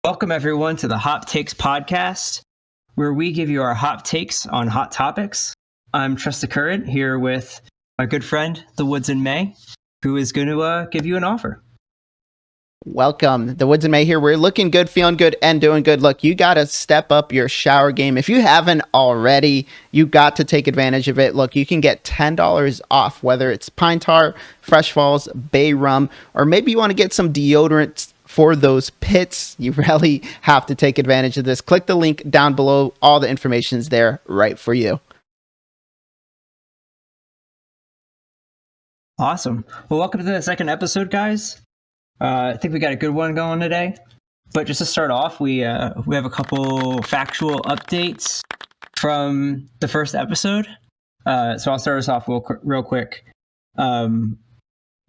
Welcome, everyone, to the Hot Takes podcast, where we give you our hot takes on hot topics. I'm TrustTheCurrent here with my good friend, The Woods and May, who is going to give you an offer. Welcome. The Woods and May here. We're looking good, feeling good, and doing good. Look, you got to step up your shower game. If you haven't already, you got to take advantage of it. Look, you can get $10 off, whether it's Pine Tar, Fresh Falls, Bay Rum, or maybe you want to get some deodorants for those pits. You really have to take advantage of this. Click the link down below. All the information is there right for you. Awesome. Well, welcome to the second episode, guys. I think we got a good one going today. But just to start off, we have a couple factual updates from the first episode. So I'll start us off real quick.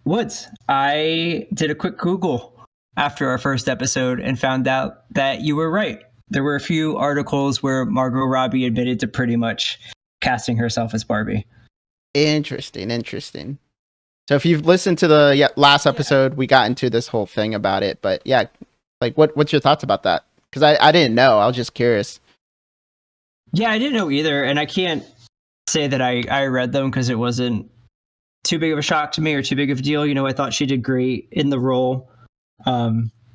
Woods, I did a quick Google after our first episode and found out that you were right. There were a few articles where Margot Robbie admitted to pretty much casting herself as Barbie. Interesting. So if you've listened to the last episode, we got into this whole thing about it. But yeah, like what's your thoughts about that? Because I didn't know. I was just curious. Yeah, I didn't know either. And I can't say that I read them because it wasn't too big of a shock to me or too big of a deal. You know, I thought she did great in the role,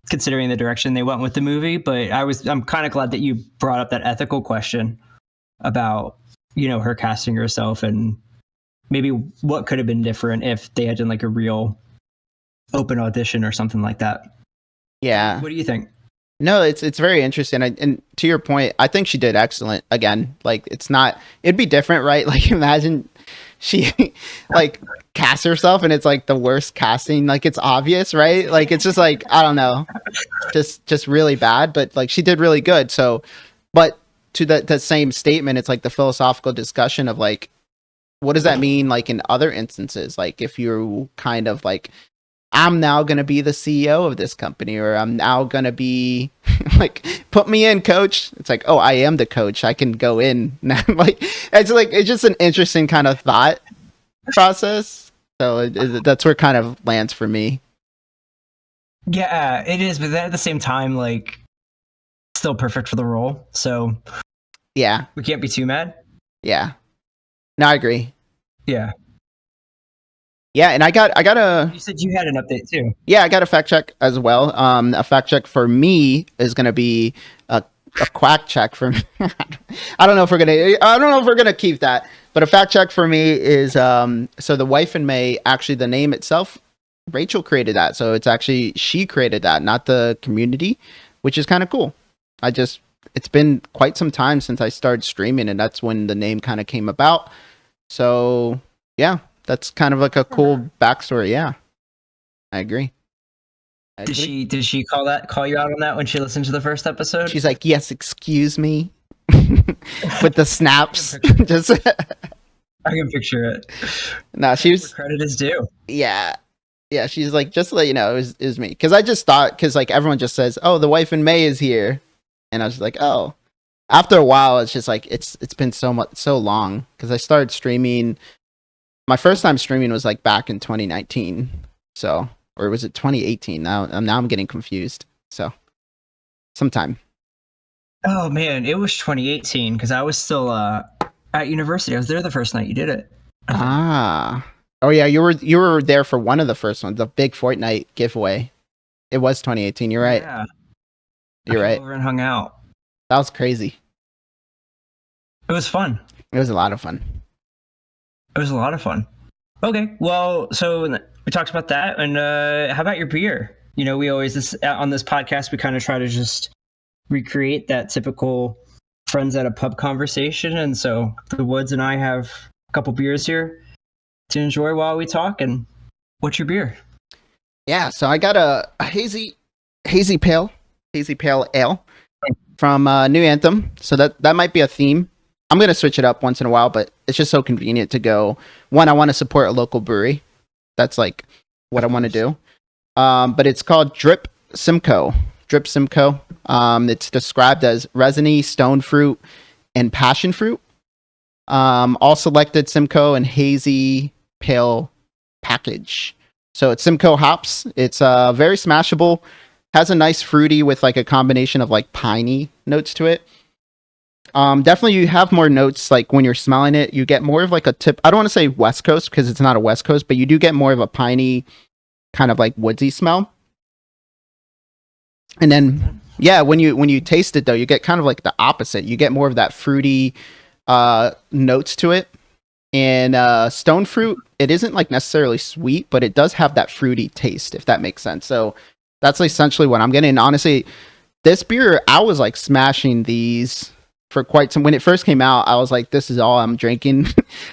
considering the direction they went with the movie. But I'm kind of glad that you brought up that ethical question about, you know, her casting herself and maybe what could have been different if they had done like a real open audition or something like that. Yeah. What do you think? No, it's very interesting. And to your point, I think she did excellent. Again, like it'd be different, right? Like imagine she like casts herself and it's like the worst casting. Like it's obvious, right? Like it's just like, I don't know, just really bad, but like she did really good. So, but to that same statement, it's like the philosophical discussion of like, what does that mean? Like in other instances, like if you're kind of like, I'm now going to be the CEO of this company, or I'm now going to be like, put me in, coach. It's like, oh, I am the coach. I can go in. Like, it's just an interesting kind of thought process. So that's where it kind of lands for me. Yeah, it is. But then at the same time, like, still perfect for the role. So yeah, we can't be too mad. Yeah. No, I agree. Yeah. Yeah, and I got a. You said you had an update too. Yeah, I got a fact check as well. A fact check for me is going to be a quack check for me. I don't know if we're gonna keep that, but a fact check for me is so the Wife and May, actually the name itself, Rachel created that, so it's actually she created that, not the community, which is kind of cool. It's been quite some time since I started streaming, and that's when the name kind of came about. So yeah, that's kind of like a cool backstory. Yeah, I agree. Did she call you out on that when she listened to the first episode? She's like, yes, excuse me, with the snaps. Just I can picture it. No, she was. Credit is due. Yeah. She's like, just to let you know, it was me, because I just thought, because like everyone just says, oh, the Wife and May is here. And I was like, oh, after a while, it's just like, it's been so long, because I started streaming. My first time streaming was like back in 2019. So, or was it 2018? Now I'm getting confused. So sometime. Oh man, it was 2018 because I was still at university. I was there the first night you did it. Ah. Oh yeah, you were there for one of the first ones, the big Fortnite giveaway. It was 2018. You're right. Yeah. You're right. Over and hung out. That was crazy. It was fun. It was a lot of fun. Okay, well, so we talked about that, and how about your beer? You know, we always on this podcast we kind of try to just recreate that typical friends at a pub conversation, and so the Woods and I have a couple beers here to enjoy while we talk. And what's your beer? Yeah, so I got a hazy pale ale from New Anthem. So that might be a theme. I'm going to switch it up once in a while, but it's just so convenient to go. One, I want to support a local brewery. That's like what I want to do. But it's called Drip Simcoe. It's described as resiny stone fruit and passion fruit. All selected Simcoe and hazy pale package. So it's Simcoe hops. It's very smashable. Has a nice fruity with like a combination of like piney notes to it. Definitely you have more notes like when you're smelling it. You get more of like a tip. I don't want to say West Coast because it's not a West Coast, but you do get more of a piney kind of like woodsy smell. And then yeah, when you taste it though, you get kind of like the opposite. You get more of that fruity notes to it. And stone fruit, it isn't like necessarily sweet, but it does have that fruity taste, if that makes sense. So that's essentially what I'm getting. And honestly, this beer, I was like smashing these for quite some. When it first came out, I was like, this is all I'm drinking.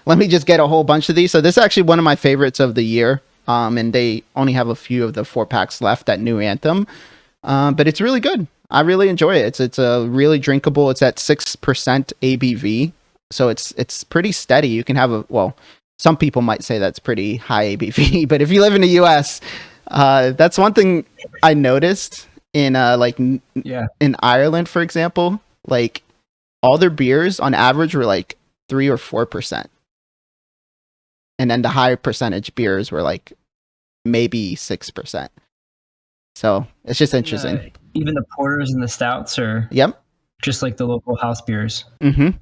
Let me just get a whole bunch of these. So this is actually one of my favorites of the year. And they only have a few of the 4-packs left at New Anthem. But it's really good. I really enjoy it. It's a really drinkable. It's at 6% ABV. So it's pretty steady. You can have some people might say that's pretty high ABV, but if you live in the US, that's one thing I noticed in in Ireland, for example, like all their beers on average were like 3 or 4%. And then the higher percentage beers were like maybe 6%. So it's just interesting. Even the porters and the stouts are just like the local house beers. Mm-hmm.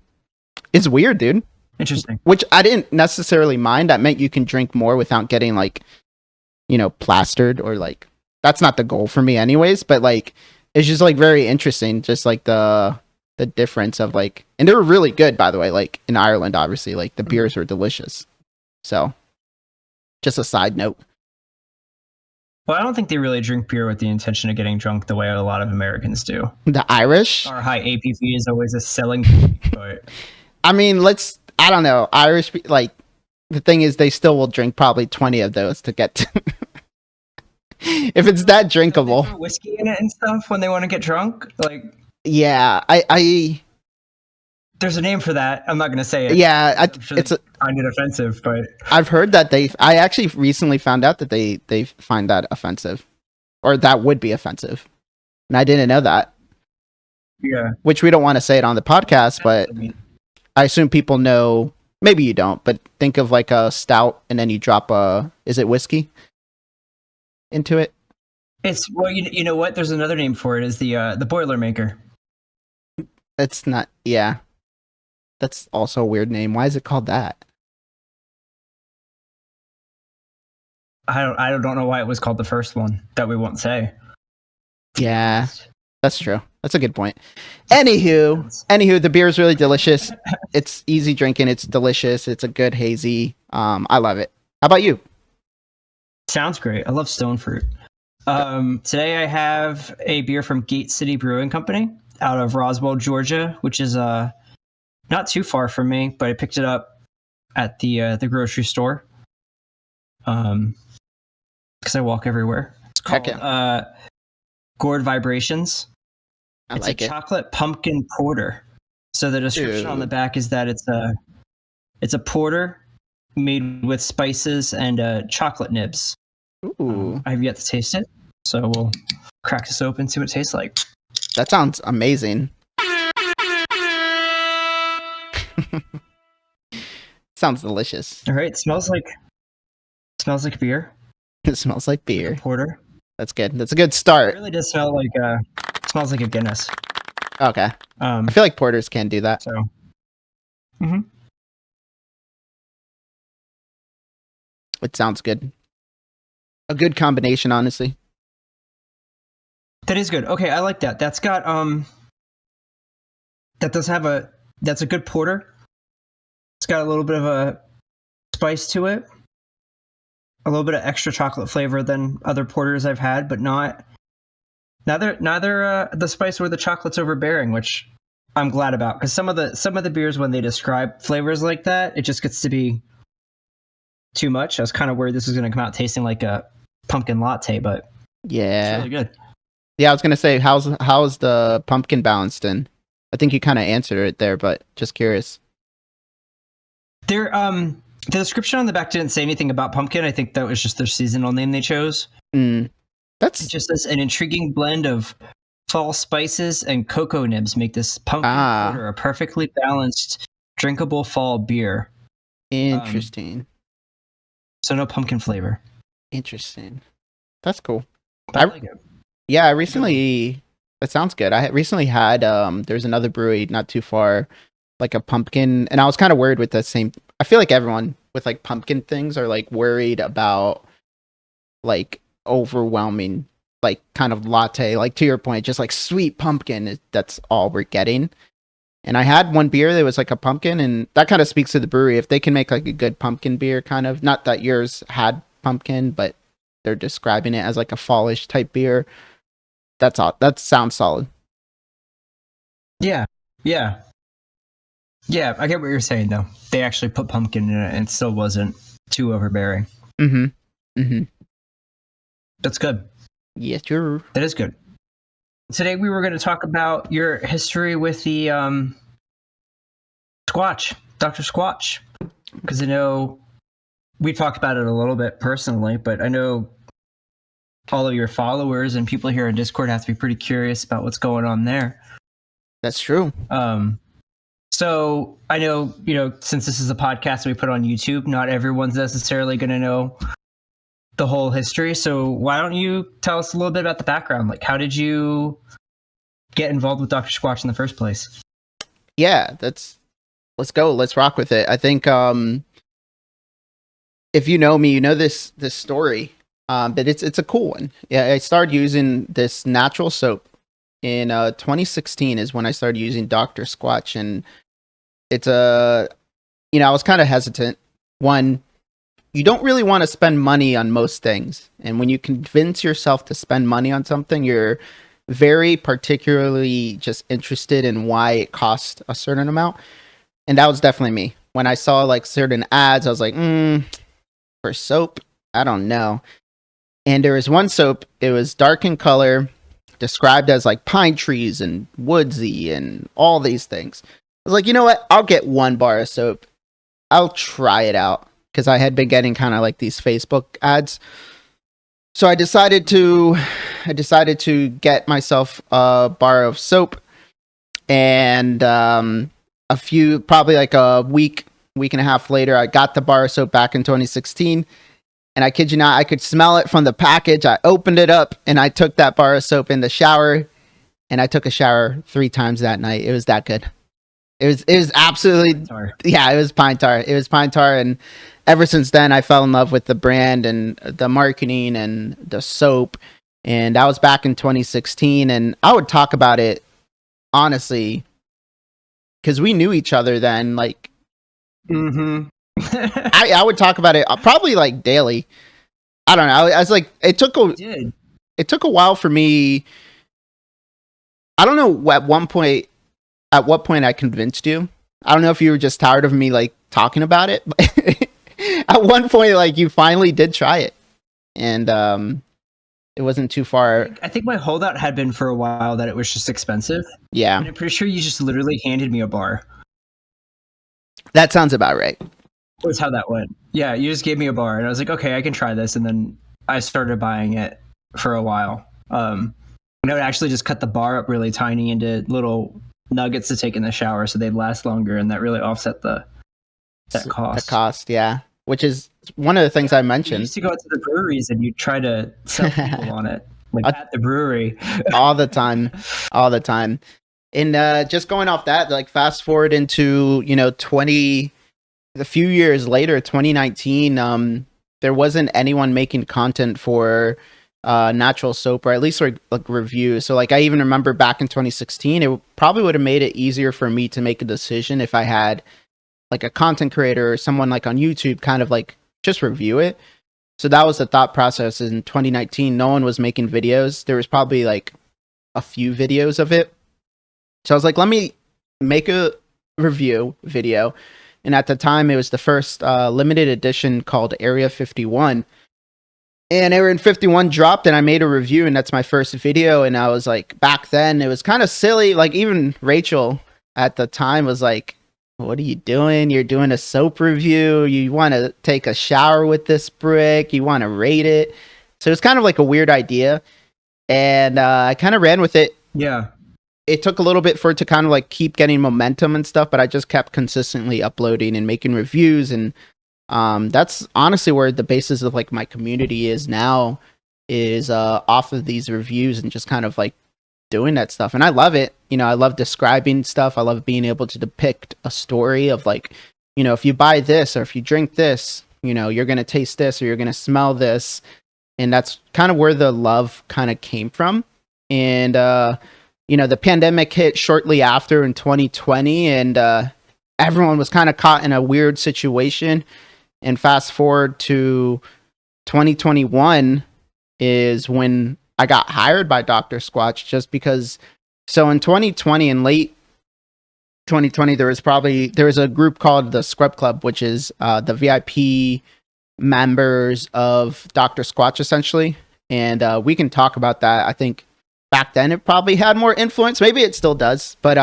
It's weird, dude. Interesting. Which I didn't necessarily mind. That meant you can drink more without getting like, plastered or like that's not the goal for me anyways, but like it's just like very interesting, just like the difference of like, and they were really good by the way, like in Ireland obviously, like the beers were delicious. So just a side note. Well, I don't think they really drink beer with the intention of getting drunk the way a lot of Americans do. The Irish? Our high ABV is always a selling point, but I mean, I don't know. Irish, like, the thing is, they still will drink probably 20 of those to get to. If it's that drinkable. They throw whiskey in it and stuff when they want to get drunk? Like, yeah, I there's a name for that. I'm not going to say it. Yeah, I find it offensive, but I've heard that I actually recently found out that they find that offensive, or that would be offensive, and I didn't know that. Yeah, which we don't want to say it on the podcast, but I assume people know. Maybe you don't, but think of like a stout, and then you drop is it whiskey into it? It's you know what? There's another name for it. Is the Boilermaker. It's not. Yeah, that's also a weird name. Why is it called that? I don't know why it was called the first one. That we won't say. Yeah, that's true. That's a good point. Anywho, the beer is really delicious. It's easy drinking. It's delicious. It's a good hazy. I love it. How about you? Sounds great. I love stone fruit. Today I have a beer from Gate City Brewing Company out of Roswell, Georgia, which is not too far from me, but I picked it up at the grocery store. Because I walk everywhere. It's called Gourd Vibrations. It's a chocolate pumpkin porter. So the description on the back is that it's a porter made with spices and chocolate nibs. Ooh. I have yet to taste it, so we'll crack this open, see what it tastes like. That sounds amazing. Sounds delicious. All right, smells like beer. It smells like beer. Like a porter. That's good. That's a good start. It really does smell like smells like a Guinness. Okay. I feel like porters can do that. So. Mm-hmm. It sounds good. A good combination, honestly. That is good. Okay, I like that. That's got that's a good porter. It's got a little bit of a spice to it. A little bit of extra chocolate flavor than other porters I've had, but neither the spice or the chocolate's overbearing, which I'm glad about, because some of the beers, when they describe flavors like that, it just gets to be too much. I was kind of worried this was going to come out tasting like a pumpkin latte, but yeah, it's really good. Yeah, I was going to say, how's the pumpkin balanced in? I think you kind of answered it there, but just curious. The description on the back didn't say anything about pumpkin. I think that was just their seasonal name they chose. That's it just says an intriguing blend of fall spices and cocoa nibs make this pumpkin porter a perfectly balanced, drinkable fall beer. Interesting. So no pumpkin flavor. Interesting. That's cool. I like it. Yeah, I recently. That sounds good. I recently had there's another brewery not too far, like a pumpkin, and I was kind of worried with the same. I feel like everyone with like pumpkin things are like worried about like overwhelming like kind of latte, like to your point, just like sweet pumpkin. That's all we're getting. And I had one beer that was like a pumpkin, and that kind of speaks to the brewery. If they can make like a good pumpkin beer, kind of, not that yours had pumpkin, but they're describing it as like a fallish type beer. That's all. That sounds solid. Yeah, yeah, yeah. I get what you're saying though. They actually put pumpkin in it, and it still wasn't too overbearing. Mm-hmm. Mm-hmm. That's good. Yes, sure. That is good. Today we were going to talk about your history with the Squatch, Dr. Squatch, because I know we talked about it a little bit personally, but I know all of your followers and people here in Discord have to be pretty curious about what's going on there. That's true. So I know, since this is a podcast we put on YouTube, not everyone's necessarily going to know the whole history. So why don't you tell us a little bit about the background? Like, how did you get involved with Dr. Squatch in the first place? Yeah, let's go. Let's rock with it. I think if you know me, you know this story. But it's a cool one. Yeah, I started using this natural soap in 2016 is when I started using Dr. Squatch, and it's I was kind of hesitant. One, you don't really want to spend money on most things, and when you convince yourself to spend money on something, you're very particularly just interested in why it costs a certain amount, and that was definitely me. When I saw like certain ads, I was like, for soap, I don't know. And there was one soap, it was dark in color, described as like pine trees and woodsy and all these things. I was like, you know what? I'll get one bar of soap. I'll try it out, because I had been getting kind of like these Facebook ads. So I decided to get myself a bar of soap, and probably like a week and a half later, I got the bar of soap back in 2016. And I kid you not, I could smell it from the package. I opened it up and I took that bar of soap in the shower, and I took a shower 3 times that night. It was that good. It was absolutely, yeah, it was pine tar. It was pine tar. And ever since then, I fell in love with the brand and the marketing and the soap. And that was back in 2016. And I would talk about it honestly, because we knew each other then. Like, I would talk about it probably like daily. I don't know. I was like, it took a while for me. I don't know at what point I convinced you. I don't know if you were just tired of me like talking about it. But at one point, like, you finally did try it, and it wasn't too far. I think my holdout had been for a while that it was just expensive. Yeah, and I'm pretty sure you just literally handed me a bar. That sounds about right. Was how that went. Yeah, you just gave me a bar, and I was like, okay, I can try this, and then I started buying it for a while. And I would actually just cut the bar up really tiny into little nuggets to take in the shower, so they'd last longer, and that really offset that cost. The cost, yeah. Which is one of the things I mentioned. You used to go to the breweries and you try to sell people on it, like at the brewery, all the time. And just going off that, like, fast forward into a few years later, 2019, there wasn't anyone making content for natural soap, or at least like review. So like, I even remember back in 2016, it probably would have made it easier for me to make a decision if I had like a content creator or someone like on YouTube kind of like just review it. So that was the thought process. In 2019, no one was making videos. There was probably like a few videos of it. So I was like, let me make a review video. And at the time, it was the first limited edition called Area 51. And Area 51 dropped, and I made a review, and that's my first video. And I was like, back then, it was kind of silly. Like, even Rachel at the time was like, what are you doing? You're doing a soap review. You want to take a shower with this brick. You want to rate it. So it was kind of like a weird idea. And I kind of ran with it. Yeah. It took a little bit for it to kind of like keep getting momentum and stuff, but I just kept consistently uploading and making reviews. And that's honestly where the basis of like my community is now. is off of these reviews and just kind of like doing that stuff. And I love it. You know, I love describing stuff. I love being able to depict a story of like, you know, if you buy this or if you drink this, you know, you're going to taste this or you're going to smell this. And that's kind of where the love kind of came from. And, you know, the pandemic hit shortly after in 2020, and everyone was kind of caught in a weird situation. And fast forward to 2021 is when I got hired by Dr. Squatch, just because. So in 2020, in late 2020, there was a group called the Scrub Club, which is the VIP members of Dr. Squatch, essentially. And we can talk about that. I think back then it probably had more influence. Maybe it still does. But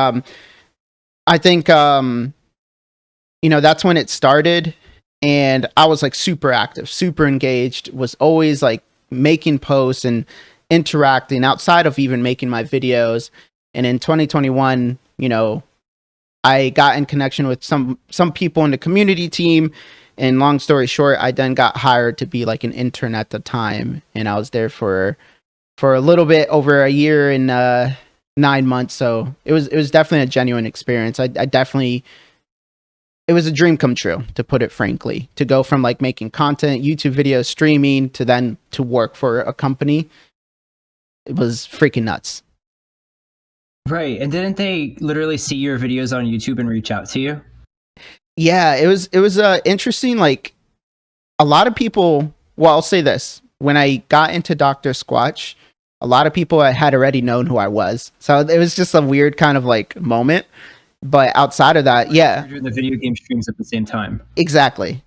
I think, you know, that's when it started. And I was like super active, super engaged, was always like making posts and interacting outside of even making my videos. And in 2021, you know, I got in connection with some people in the community team. And long story short, I then got hired to be like an intern at the time. And I was there for a little bit over a year and 9 months. So it was definitely a genuine experience. I definitely, it was a dream come true, to put it frankly, to go from like making content, YouTube videos, streaming, to then to work for a company. It was freaking nuts. Right. And didn't they literally see your videos on YouTube and reach out to you? Yeah, it was interesting. Like a lot of people, well, I'll say this. When I got into Dr. Squatch, a lot of people had already known who I was. So it was just a weird kind of like moment. But outside of that, yeah. You're doing the video game streams at the same time. Exactly.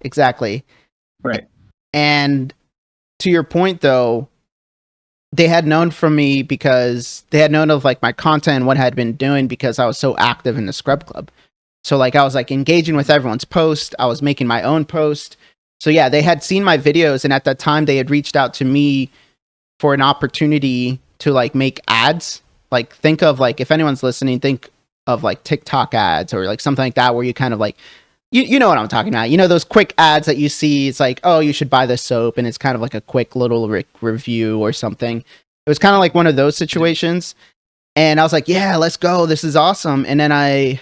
Right. And to your point though, they had known from me because they had known of like my content and what I had been doing because I was so active in the Scrub Club. So like I was like engaging with everyone's post. I was making my own post. So yeah, they had seen my videos, and at that time they had reached out to me for an opportunity to like make ads. Like think of like, if anyone's listening, think of like TikTok ads or like something like that, where you kind of like, you know what I'm talking about. You know, those quick ads that you see, it's like, oh, you should buy this soap. And it's kind of like a quick little review or something. It was kind of like one of those situations. And I was like, yeah, let's go. This is awesome. And then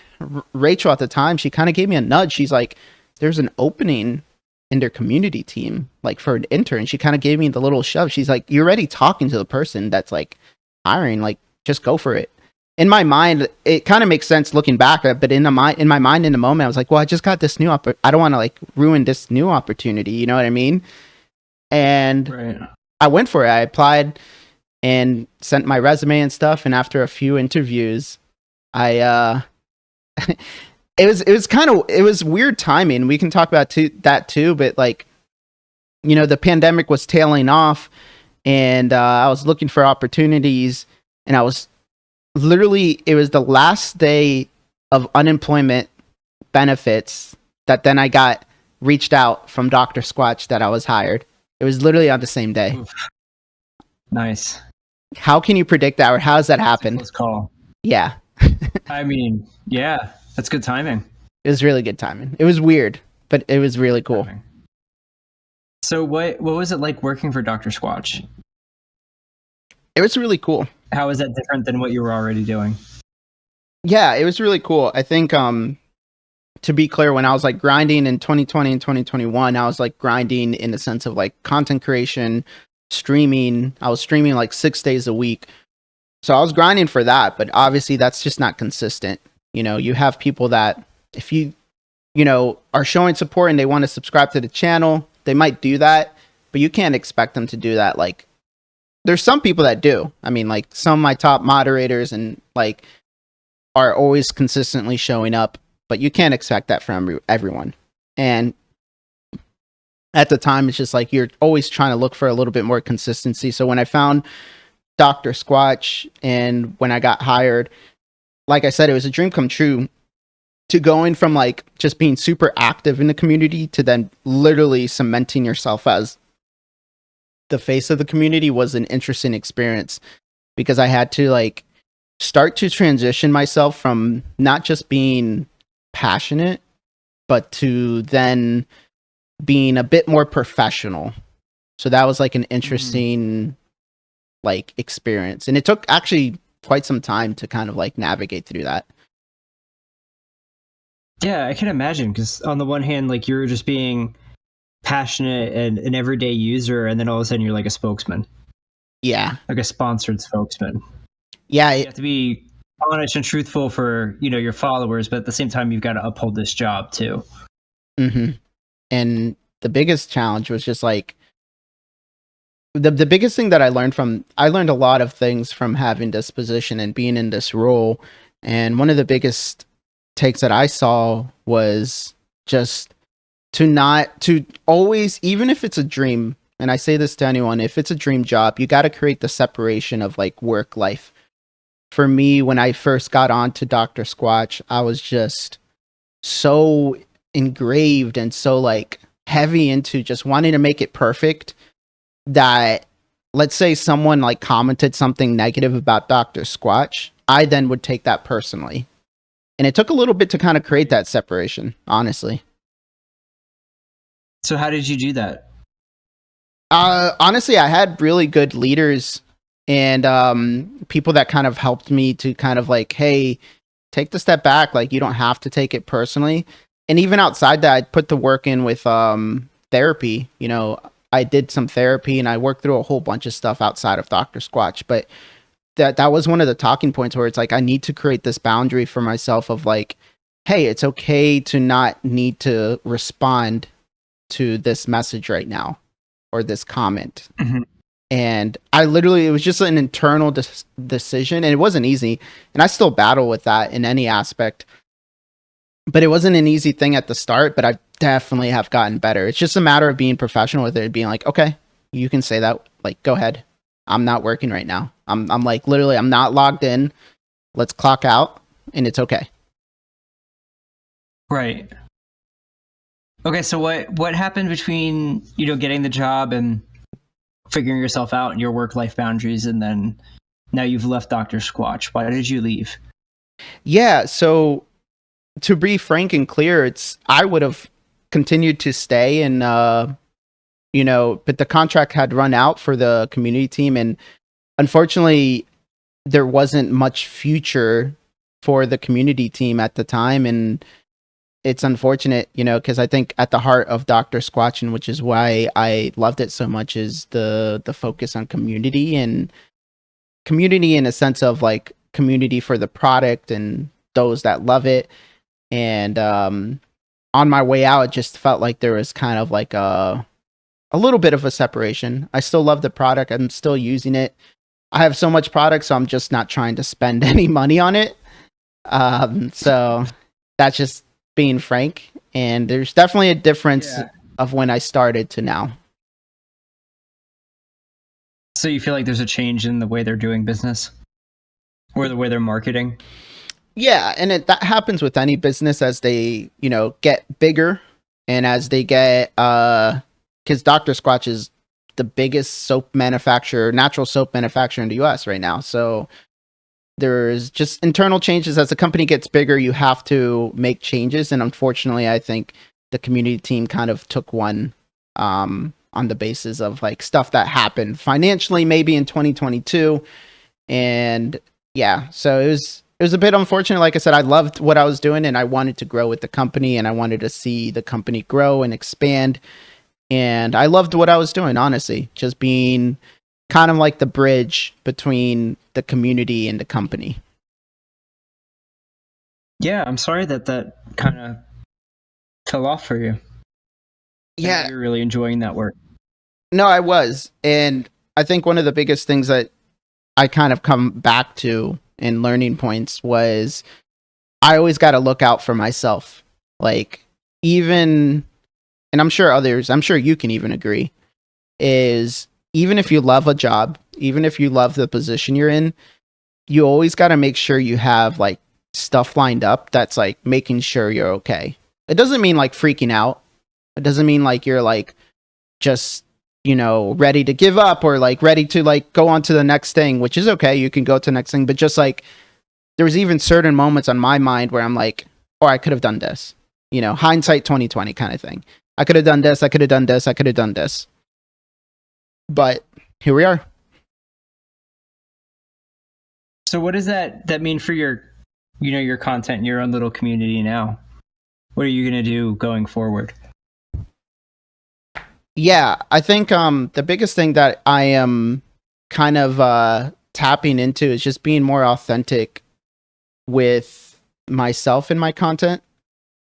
Rachel at the time, she kind of gave me a nudge. She's like, there's an opening in their community team, like for an intern. She kind of gave me the little shove. She's like, you're already talking to the person that's like hiring, like just go for it. In my mind, it kind of makes sense looking back, but in my mind in the moment, I was like, well, I just got this new I don't want to like ruin this new opportunity. You know what I mean? And right. I went for it. I applied and sent my resume and stuff. And after a few interviews, it was weird timing. We can talk about that too, but like, you know, the pandemic was tailing off, and I was looking for opportunities, and I was literally, it was the last day of unemployment benefits that then I got reached out from Dr. Squatch that I was hired. It was literally on the same day. Oof. Nice. How can you predict that, or how does that happen? Let's call. Yeah. I mean, yeah, that's good timing. It was really good timing. It was weird, but it was really cool. So what was it like working for Dr. Squatch? It was really cool. How is that different than what you were already doing? Yeah, it was really cool. I think, to be clear, when I was like grinding in 2020 and 2021, I was like grinding in the sense of like content creation, streaming. I was streaming like 6 days a week. So I was grinding for that, but obviously that's just not consistent. You know, you have people that if you know, are showing support and they want to subscribe to the channel, they might do that, but you can't expect them to do that. Like, there's some people that do. I mean, like some of my top moderators and like are always consistently showing up, but you can't expect that from everyone. And at the time, it's just like you're always trying to look for a little bit more consistency. So when I found Dr. Squatch and when I got hired, like I said, it was a dream come true to going from like just being super active in the community to then literally cementing yourself as the face of the community was an interesting experience, because I had to like start to transition myself from not just being passionate, but to then being a bit more professional. So that was like an interesting like experience. And it took actually quite some time to kind of like navigate through that. Yeah, I can imagine, because on the one hand, like you're just being passionate and an everyday user, and then all of a sudden you're like a spokesman, Yeah. like a sponsored spokesman. Yeah. You have to be honest and truthful for, you know, your followers, but at the same time you've got to uphold this job too. Mm-hmm. And the biggest challenge was just like the biggest thing that I learned a lot of things from having this position and being in this role. And one of the biggest takes that I saw was just to always, even if it's a dream, and I say this to anyone, if it's a dream job, you got to create the separation of like work life. For me, when I first got on to Dr. Squatch, I was just so engraved and so like heavy into just wanting to make it perfect that, let's say someone like commented something negative about Dr. Squatch, I then would take that personally. And it took a little bit to kind of create that separation, honestly. So how did you do that? Honestly, I had really good leaders and people that kind of helped me to kind of like, hey, take the step back. Like, you don't have to take it personally. And even outside that, I put the work in with therapy. You know, I did some therapy and I worked through a whole bunch of stuff outside of Dr. Squatch. But that was one of the talking points where it's like, I need to create this boundary for myself of like, hey, it's okay to not need to respond to this message right now or this comment. Mm-hmm. And I literally, it was just an internal decision, and it wasn't easy. And I still battle with that in any aspect. But it wasn't an easy thing at the start, but I definitely have gotten better. It's just a matter of being professional with it, being like, okay, you can say that. Like, go ahead. I'm not working right now. I'm like, literally, I'm not logged in. Let's clock out, and it's okay. Right. Okay, so what happened between, you know, getting the job and figuring yourself out and your work-life boundaries, and then now you've left Dr. Squatch? Why did you leave? Yeah, so to be frank and clear, it's I would have continued to stay and you know, but the contract had run out for the community team, and unfortunately there wasn't much future for the community team at the time. And it's unfortunate, you know, because I think at the heart of Dr. Squatchin, which is why I loved it so much, is the focus on community, and community in a sense of like community for the product and those that love it. And on my way out, it just felt like there was kind of like a little bit of a separation. I still love the product. I'm still using it. I have so much product, so I'm just not trying to spend any money on it. So that's just being frank. And there's definitely a difference of when I started to now. So you feel like there's a change in the way they're doing business or the way they're marketing? Yeah, and that happens with any business as they, you know, get bigger and as they get because Dr. Squatch is the biggest soap manufacturer, natural soap manufacturer in the US right now. So there's just internal changes. As the company gets bigger, you have to make changes. And unfortunately, I think the community team kind of took one on the basis of like stuff that happened financially, maybe in 2022. And yeah, so it was a bit unfortunate. Like I said, I loved what I was doing and I wanted to grow with the company and I wanted to see the company grow and expand. And I loved what I was doing, honestly, just being kind of like the bridge between the community and the company. Yeah, I'm sorry that kind of fell off for you. Yeah, You're really enjoying that work. no, I was. And I think one of the biggest things that I kind of come back to in learning points was I always got to look out for myself. Like, even, and I'm sure you can even agree, is even if you love a job, even if you love the position you're in, you always got to make sure you have like stuff lined up that's like making sure you're okay. It doesn't mean like freaking out. It doesn't mean like you're like just, you know, ready to give up or like ready to like go on to the next thing, which is okay. You can go to the next thing, but just like there was even certain moments on my mind where I'm like, oh, I could have done this. You know, hindsight 2020 kind of thing. I could have done this, I could have done this, I could have done this. But here we are. So what does that mean for your, your content in your own little community now? What are you going to do going forward? Yeah, I think the biggest thing that I am kind of tapping into is just being more authentic with myself in my content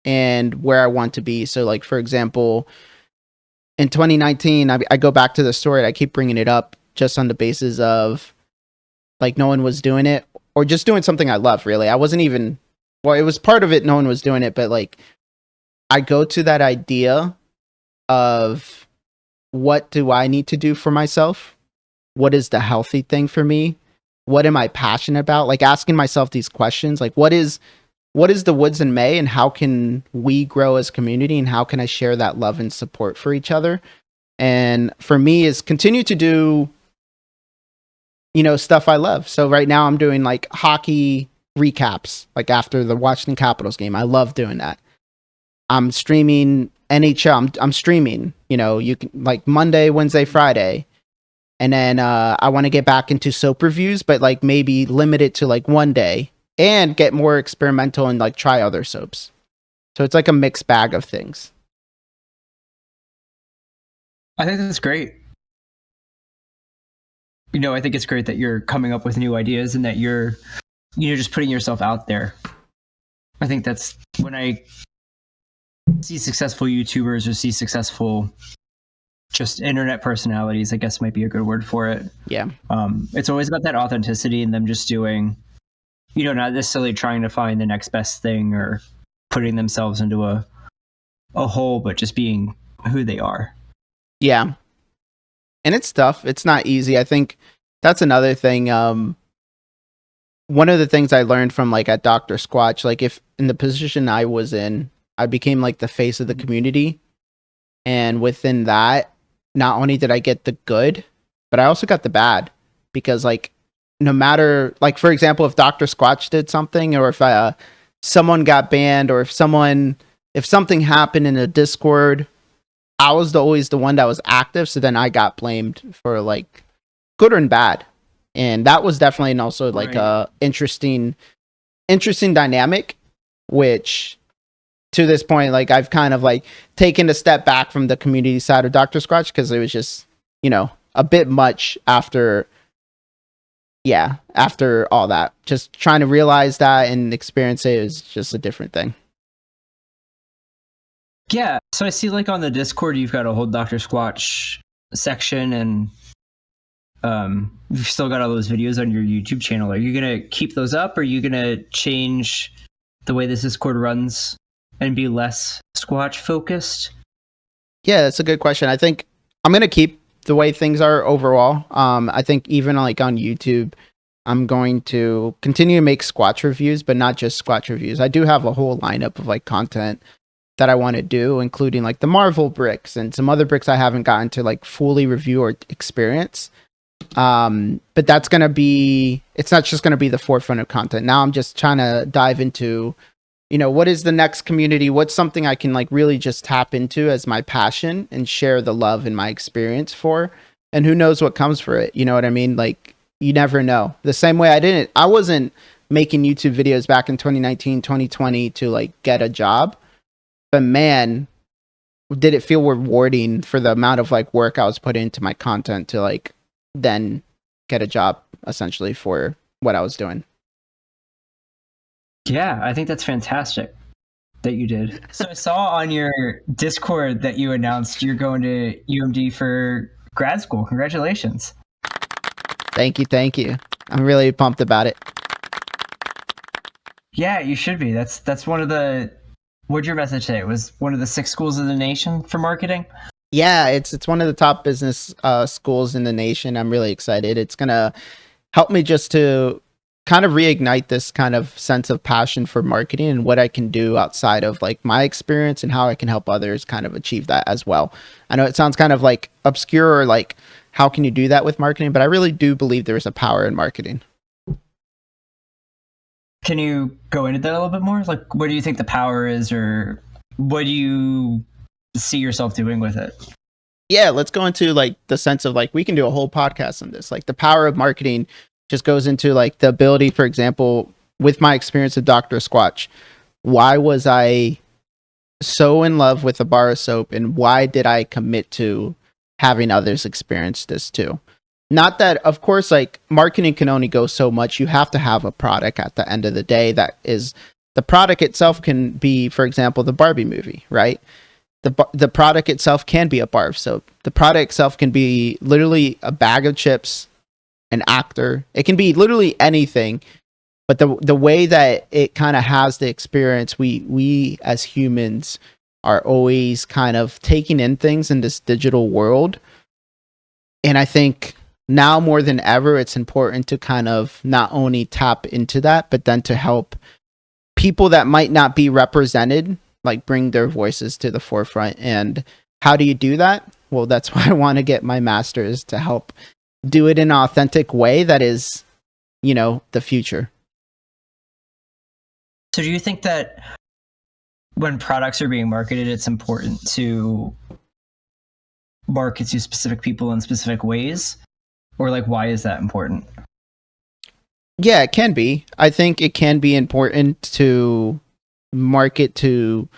and where I want to be. So like, for example, in 2019, I go back to the story. I keep bringing it up just on the basis of like no one was doing it or just doing something I love. Really, I wasn't even. Well, it was part of it. No one was doing it, but like I go to that idea of what do I need to do for myself? What is the healthy thing for me? What am I passionate about? Like asking myself these questions, like what is the Woods in May and how can we grow as a community and how can I share that love and support for each other? And for me is continue to do, stuff I love. So right now I'm doing like hockey recaps, like after the Washington Capitals game. I love doing that. I'm streaming NHL. I'm streaming, you can like Monday, Wednesday, Friday. And then I want to get back into soap reviews, but like maybe limit it to like one day and get more experimental and like try other soaps. So it's like a mixed bag of things. I think that's great. I think it's great that you're coming up with new ideas and that you're, just putting yourself out there. I think that's when I see successful YouTubers or see successful just internet personalities, I guess might be a good word for it. Yeah. It's always about that authenticity and them just doing, not necessarily trying to find the next best thing or putting themselves into a hole, but just being who they are. Yeah. And it's tough. It's not easy. I think that's another thing. One of the things I learned from like at Dr. Squatch, like if in the position I was in, I became like the face of the community. And within that, not only did I get the good, but I also got the bad because like no matter like, for example, if Dr. Squatch did something or if someone got banned or if something happened in a Discord, I was always the one that was active. So then I got blamed for like good or bad. And that was definitely also like a interesting dynamic, which to this point, like I've kind of like taken a step back from the community side of Dr. Squatch because it was just, a bit much after all that. Just trying to realize that and experience it is just a different thing. Yeah. So I see like on the Discord, you've got a whole Dr. Squatch section and you've still got all those videos on your YouTube channel. Are you going to keep those up? Or are you going to change the way this Discord runs and be less Squatch focused? Yeah, that's a good question. I think I'm going to keep the way things are overall. I think even like on YouTube, I'm going to continue to make Squatch reviews, but not just Squatch reviews. I do have a whole lineup of like content that I want to do, including like the Marvel bricks and some other bricks I haven't gotten to like fully review or experience. But that's going to be, it's not just going to be the forefront of content. Now I'm just trying to dive into, what is the next community? What's something I can like really just tap into as my passion and share the love and my experience for, and who knows what comes for it. You know what I mean? Like you never know. The same way I wasn't making YouTube videos back in 2019, 2020 to like get a job, but man, did it feel rewarding for the amount of like work I was putting into my content to like then get a job essentially for what I was doing. Yeah, I think that's fantastic that you did. So I saw on your Discord that you announced you're going to UMD for grad school. Congratulations. Thank you. I'm really pumped about it. Yeah, you should be. That's one of the, what'd your message say? It was one of the 6 schools in the nation for marketing? Yeah, it's one of the top business schools in the nation. I'm really excited. It's going to help me just to kind of reignite this kind of sense of passion for marketing and what I can do outside of like my experience and how I can help others kind of achieve that as well. I know it sounds kind of like obscure or like how can you do that with marketing, but I really do believe there's a power in marketing. Can you go into that a little bit more? Like, what do you think the power is, or what do you see yourself doing with it? Yeah, let's go into like the sense of like we can do a whole podcast on this, like the power of marketing just goes into like the ability, for example, with my experience with Dr. Squatch, why was I so in love with a bar of soap, and why did I commit to having others experience this too? Not that, of course, like marketing can only go so much. You have to have a product at the end of the day that is the product itself can be, for example, the Barbie movie, right? The product itself can be a bar of soap. The product itself can be literally a bag of chips, an actor. It can be literally anything. But the way that it kind of has the experience, we as humans are always kind of taking in things in this digital world. And I think now more than ever, it's important to kind of not only tap into that, but then to help people that might not be represented, like bring their voices to the forefront. And how do you do that? Well, that's why I want to get my master's, to help do it in an authentic way that is, the future. So do you think that when products are being marketed, it's important to market to specific people in specific ways? Or like, why is that important? Yeah, it can be. I think it can be important to market to,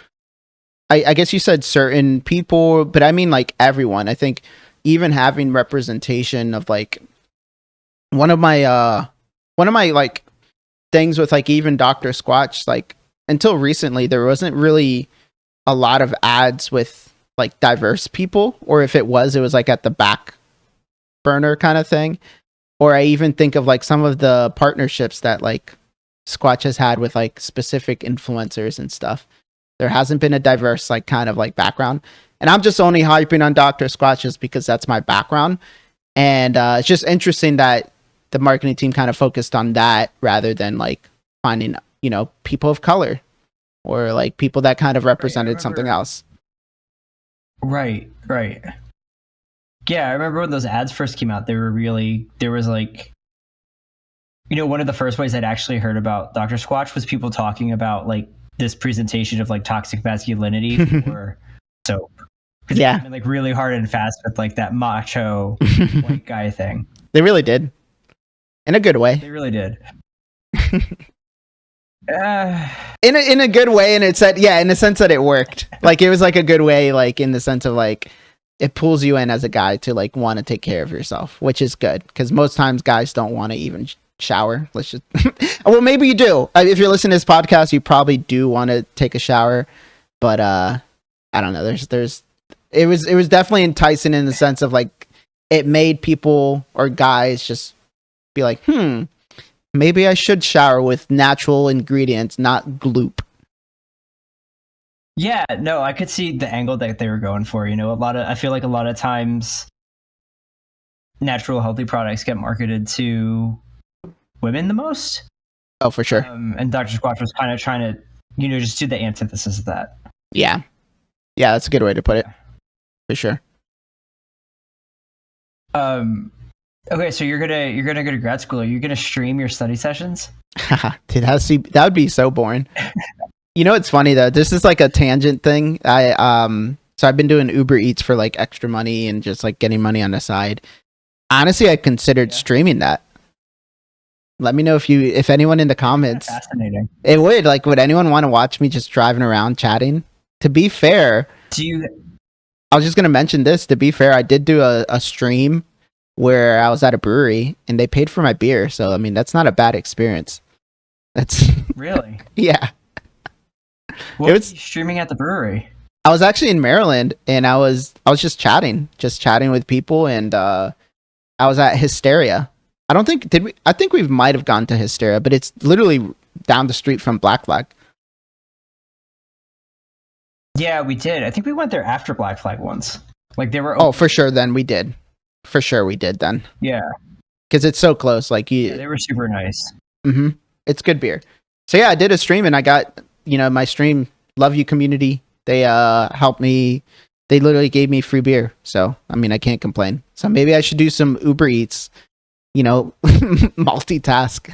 I guess you said certain people, but I mean like everyone. I think even having representation of like one of my like things with like even Dr. Squatch, like until recently there wasn't really a lot of ads with like diverse people, or if it was like at the back burner kind of thing. Or I even think of like some of the partnerships that like Squatch has had with like specific influencers and stuff. There hasn't been a diverse like kind of like background. And I'm just only hyping on Dr. Squatch just because that's my background. And it's just interesting that the marketing team kind of focused on that rather than like finding, people of color or like people that kind of represented something else. Right. Yeah, I remember when those ads first came out, there was like, one of the first ways I'd actually heard about Dr. Squatch was people talking about like this presentation of like toxic masculinity for soap. Yeah. It came in, like really hard and fast with like that macho white guy thing. They really did. In a good way. They really did. In a good way, and it said, in the sense that it worked. Like it was like a good way, like in the sense of like it pulls you in as a guy to like want to take care of yourself, which is good because most times guys don't want to even shower. Let's just well, maybe you do. If you're listening to this podcast, you probably do want to take a shower, but I don't know. It was definitely enticing in the sense of like it made people or guys just be like, maybe I should shower with natural ingredients, not gloop. Yeah, no, I could see the angle that they were going for. I feel like a lot of times natural healthy products get marketed to women the most. Oh, for sure. And Dr. Squatch was kind of trying to, just do the antithesis of that. Yeah, that's a good way to put it. For sure. Okay, so you're gonna go to grad school. Are you gonna stream your study sessions? Dude, that would be so boring. It's funny though. This is like a tangent thing. So I've been doing Uber Eats for like extra money and just like getting money on the side. Honestly, I considered streaming that. Let me know if anyone in the comments. That's fascinating. It would anyone want to watch me just driving around chatting? To be fair, I was just gonna mention this. To be fair, I did do a stream where I was at a brewery and they paid for my beer. So I mean, that's not a bad experience. That's really yeah. What was streaming at the brewery? I was actually in Maryland and I was just chatting with people, and I was at Hysteria. I think we might have gone to Hysteria, but it's literally down the street from Black Flag. Yeah, we did. I think we went there after Black Flag once. Like they were open. Oh, for sure then we did. For sure we did then. Yeah. Because it's so close. Like they were super nice. Mm-hmm. It's good beer. So yeah, I did a stream and I got, my stream Love You community. They helped me. They literally gave me free beer. So, I mean, I can't complain. So maybe I should do some Uber Eats, multitask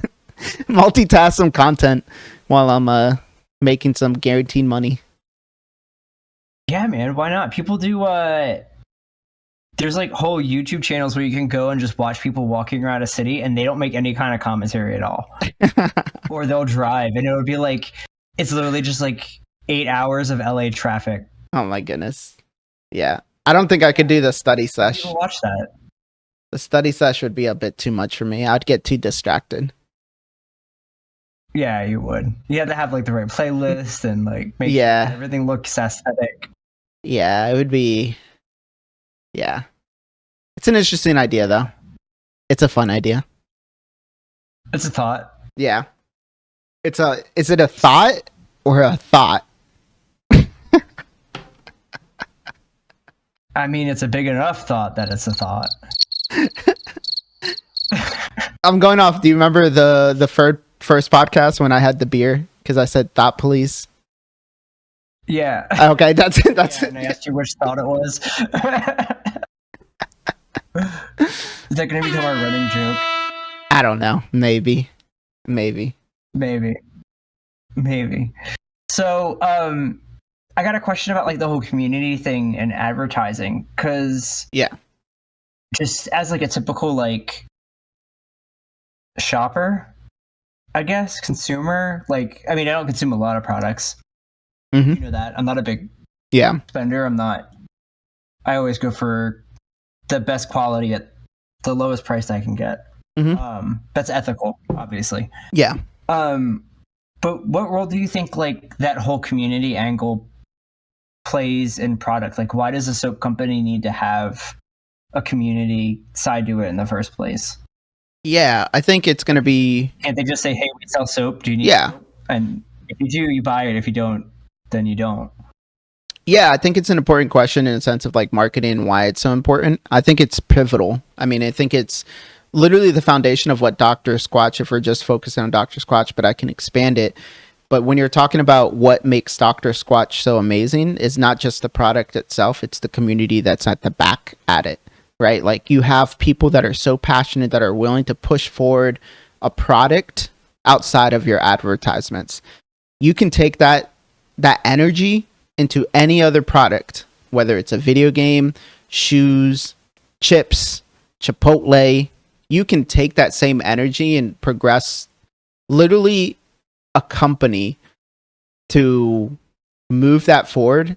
some content while I'm making some guaranteed money. Yeah, man, why not? People do there's like whole YouTube channels where you can go and just watch people walking around a city and they don't make any kind of commentary at all. Or they'll drive and it would be like, it's literally just like 8 hours of LA traffic. Oh my goodness. Yeah. I don't think I could do the study sesh. People watch that. The study sesh would be a bit too much for me. I'd get too distracted. Yeah, you would. You have to have like the right playlist and like make Yeah. sure everything looks aesthetic. Yeah, it would be. Yeah. It's an interesting idea, though. It's a fun idea. It's a thought. Yeah. Is it a thought or a thought? I mean, it's a big enough thought that it's a thought. I'm going off. Do you remember the first podcast when I had the beer? Because I said thought police. Yeah. Okay, that's it. That's yeah, and I asked you which thought it was. Is that going to become our running joke? I don't know. Maybe. So, I got a question about like the whole community thing and advertising, because yeah, just as like a typical like shopper, I guess, consumer, like, I mean, I don't consume a lot of products. Mm-hmm. You know that. I'm not a big spender. I always go for the best quality at the lowest price I can get. Mm-hmm. That's ethical, obviously. Yeah. But what role do you think like that whole community angle plays in product? Like, why does a soap company need to have a community side to it in the first place? Yeah, I think it's going to be... Can't they just say, hey, we sell soap, do you need soap? And if you do, you buy it. If you don't, then you don't. Yeah, I think it's an important question in a sense of like marketing and why it's so important. I think it's pivotal. I mean, I think it's literally the foundation of what Dr. Squatch, if we're just focusing on Dr. Squatch, but I can expand it. But when you're talking about what makes Dr. Squatch so amazing, is not just the product itself, it's the community that's at the back at it, right? Like you have people that are so passionate that are willing to push forward a product outside of your advertisements. You can take that energy into any other product, whether it's a video game, shoes, chips, Chipotle. You can take that same energy and progress literally a company to move that forward.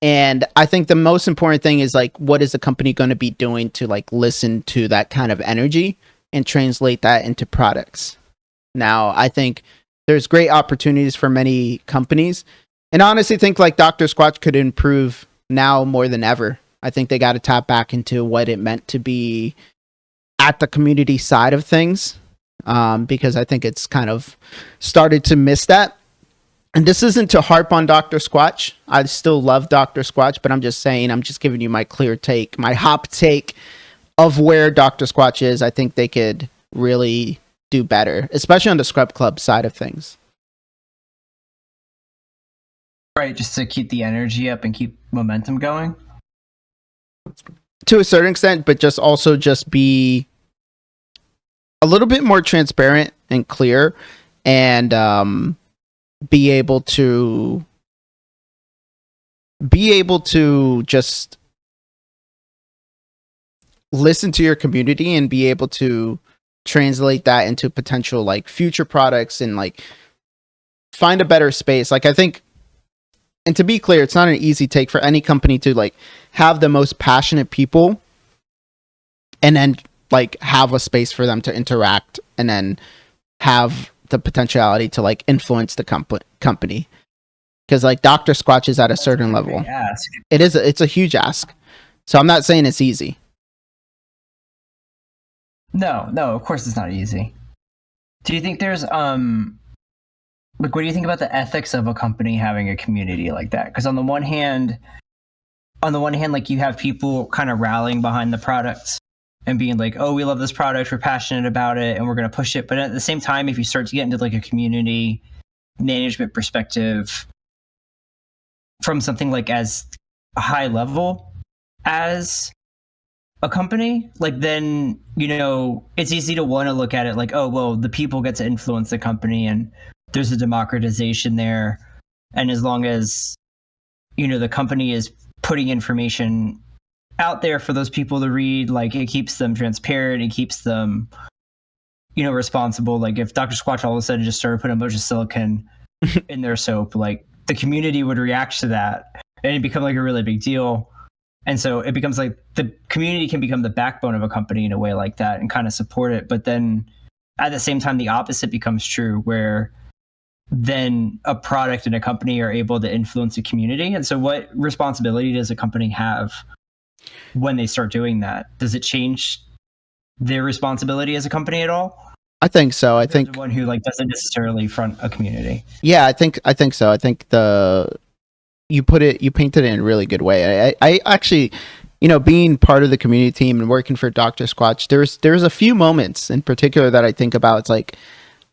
And I think the most important thing is like, what is the company going to be doing to like listen to that kind of energy and translate that into products? Now, I think there's great opportunities for many companies. And I honestly think like Dr. Squatch could improve now more than ever. I think they got to tap back into what it meant to be at the community side of things, because I think it's kind of started to miss that. And this isn't to harp on Dr. Squatch. I still love Dr. Squatch, but I'm just saying, I'm just giving you my clear take, my hot take of where Dr. Squatch is. I think they could really do better, especially on the Scrub Club side of things. Right, just to keep the energy up and keep momentum going? To a certain extent, but just also just be a little bit more transparent and clear, and be able to just listen to your community and be able to translate that into potential like future products and like find a better space. Like I think, and to be clear, it's not an easy take for any company to like have the most passionate people and then like have a space for them to interact and then have the potentiality to like influence the company. Because like Dr. Squatch is at a certain level. It's a huge ask. So I'm not saying it's easy. No, of course it's not easy. Do you think there's like, what do you think about the ethics of a company having a community like that? Because on the one hand, like you have people kind of rallying behind the products and being like, oh, we love this product, we're passionate about it, and we're going to push it. But at the same time, if you start to get into like a community management perspective from something like as high level as a company, like then, you know, it's easy to want to look at it like, oh, well, the people get to influence the company and there's a democratization there. And as long as, you know, the company is putting information out there for those people to read. Like, it keeps them transparent. It keeps them, responsible. Like, if Dr. Squatch all of a sudden just started putting a bunch of silicon in their soap, like, the community would react to that and it become like a really big deal. And so it becomes like the community can become the backbone of a company in a way like that and kind of support it. But then at the same time, the opposite becomes true, where then a product and a company are able to influence a community. And so what responsibility does a company have when they start doing that? Does it change their responsibility as a company at all? I think so. I think the one who like doesn't necessarily front a community. Yeah, I think so. I think you painted it in a really good way. I actually, being part of the community team and working for Dr. Squatch, there's a few moments in particular that I think about. It's like,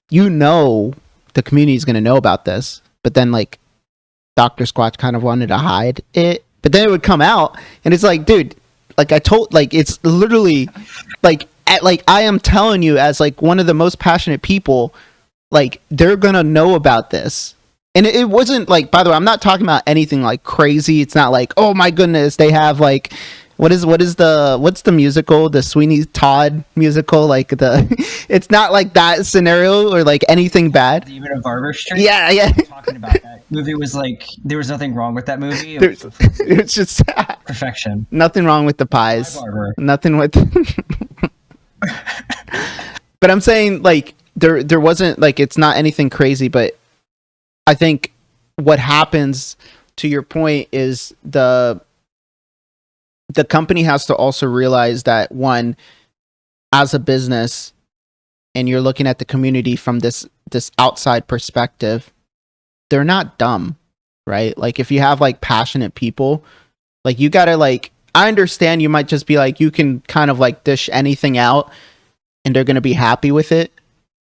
the community is going to know about this, but then like Dr. Squatch kind of wanted to hide it, but then it would come out and it's like, dude, like it's literally like, I am telling you as like one of the most passionate people, like they're going to know about this. And it wasn't like, by the way, I'm not talking about anything like crazy. It's not like, oh my goodness, they have like, what's the musical, the Sweeney Todd musical? Like it's not like that scenario or like anything bad. Even a Barber Street. Yeah. Talking about that movie was like, there was nothing wrong with that movie. It's just perfection. Nothing wrong with the pies. Nothing with. But I'm saying like there wasn't like, it's not anything crazy, but I think what happens, to your point, is the company has to also realize that, one, as a business, and you're looking at the community from this outside perspective, they're not dumb, right? Like if you have like passionate people, like you gotta like, I understand you might just be like, you can kind of like dish anything out and they're gonna be happy with it,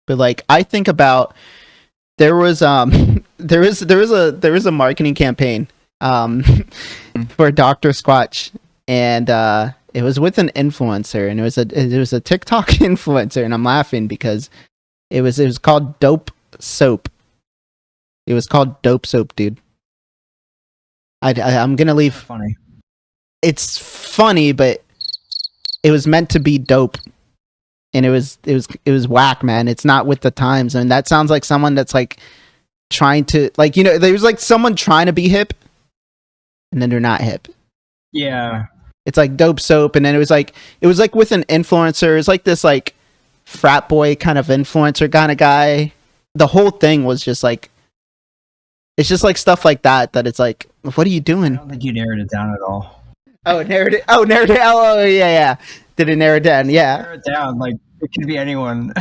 but like I think about, there was a marketing campaign for Dr. Squatch, and it was with an influencer, and it was a TikTok influencer, and I'm laughing because it was called Dope Soap. It was called Dope Soap, dude. I'm gonna leave. Funny. It's funny, but it was meant to be dope. And it was whack, man. It's not with the times. I mean, that sounds like someone that's like trying to like, there's like someone trying to be hip and then they're not hip. Yeah. It's like Dope Soap, and then it was like with an influencer. It's like this like frat boy kind of influencer kind of guy. The whole thing was just like, it's just like stuff like that it's like, what are you doing? I don't think you narrowed it down at all. Narrowed it. Oh yeah. Did it narrow it down? Yeah. Narrow it down. Like it could be anyone.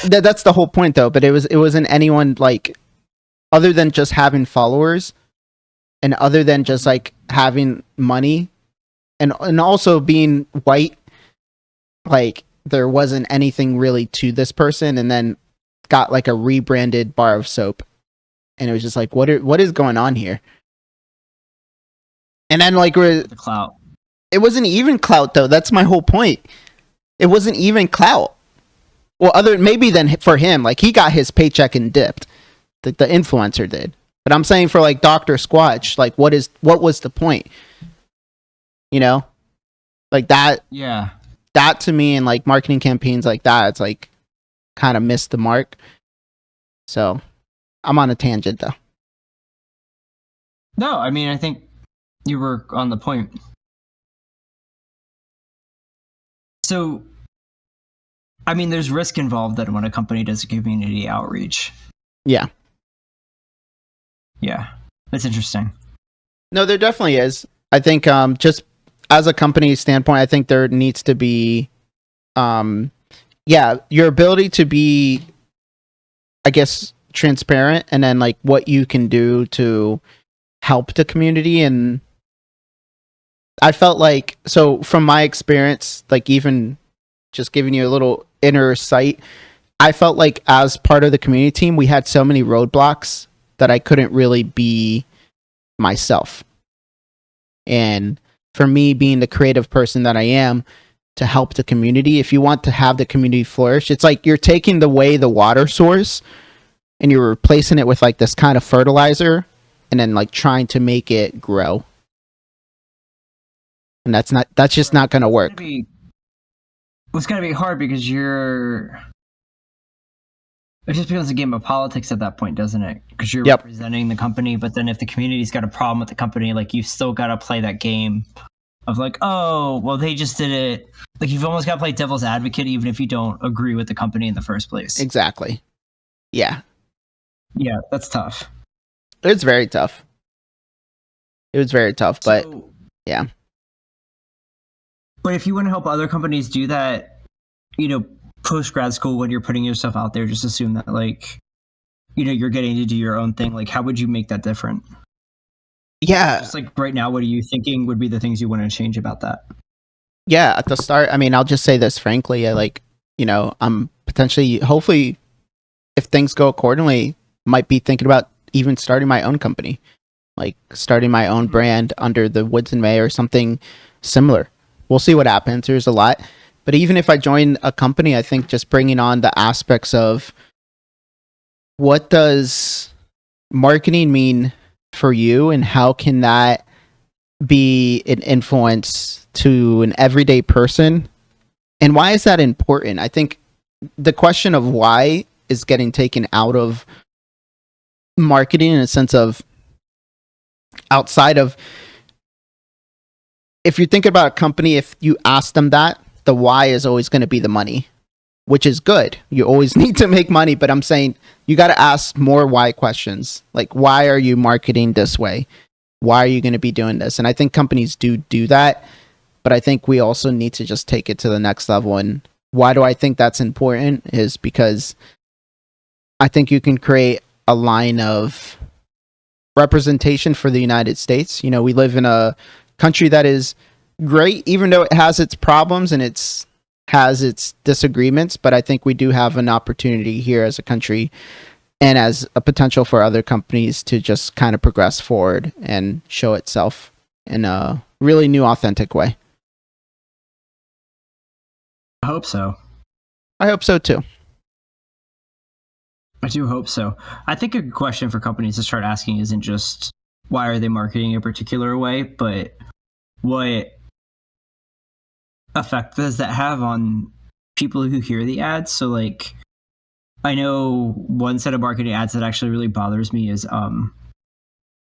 That's the whole point, though. But it wasn't anyone like, other than just having followers, and other than just like having money, and also being white. Like there wasn't anything really to this person, and then got like a rebranded bar of soap, and it was just like, what is going on here? And then like the clout. It wasn't even clout, though. That's my whole point. It wasn't even clout. Well, maybe then for him, like he got his paycheck and dipped. The influencer did. But I'm saying for like Dr. Squatch, like what was the point? Like that. Yeah. That to me, and like marketing campaigns like that, it's like kind of missed the mark. So I'm on a tangent though. No, I mean, I think you were on the point. So, I mean, there's risk involved that when a company does a community outreach. Yeah. Yeah. That's interesting. No, there definitely is. I think just as a company standpoint, I think there needs to be, your ability to be, I guess, transparent, and then like what you can do to help the community. And I felt like, so from my experience, like even just giving you a little inner sight, I felt like as part of the community team, we had so many roadblocks that I couldn't really be myself. And for me, being the creative person that I am, to help the community, if you want to have the community flourish, it's like you're taking away the water source and you're replacing it with like this kind of fertilizer, and then like trying to make it grow. and that's just not going to work. It's got to be hard because it just becomes a game of politics at that point, doesn't it? Because you're representing the company, but then if the community's got a problem with the company, like you've still got to play that game of like, oh, well, they just did it. Like you've almost got to play devil's advocate, even if you don't agree with the company in the first place. Exactly. Yeah. Yeah, that's tough. It's very tough. It was very tough, but yeah. But if you want to help other companies do that, you know, post grad school, when you're putting yourself out there, just assume that like, you know, you're getting to do your own thing. Like, how would you make that different? Yeah. Just like right now, what are you thinking would be the things you want to change about that? Yeah, at the start, I mean, I'll just say this frankly, like, you know, I'm potentially, hopefully, if things go accordingly, might be thinking about even starting my own company, like starting my own brand under the Woods and May or something similar. We'll see what happens. There's a lot. But even if I join a company, I think just bringing on the aspects of what does marketing mean for you and how can that be an influence to an everyday person? And why is that important? I think the question of why is getting taken out of marketing in a sense of outside of, if you think about a company, if you ask them that, the why is always going to be the money, which is good. You always need to make money, but I'm saying you got to ask more why questions. Like, why are you marketing this way? Why are you going to be doing this? And I think companies do that, but I think we also need to just take it to the next level. And why do I think that's important is because I think you can create a line of representation for the United States. You know, we live in a country that is great, even though it has its problems and has its disagreements, but I think we do have an opportunity here as a country and as a potential for other companies to just kind of progress forward and show itself in a really new, authentic way. I hope so. I hope so too. I do hope so. I think a good question for companies to start asking isn't just why are they marketing a particular way, but what effect does that have on people who hear the ads? So like, I know one set of marketing ads that actually really bothers me is have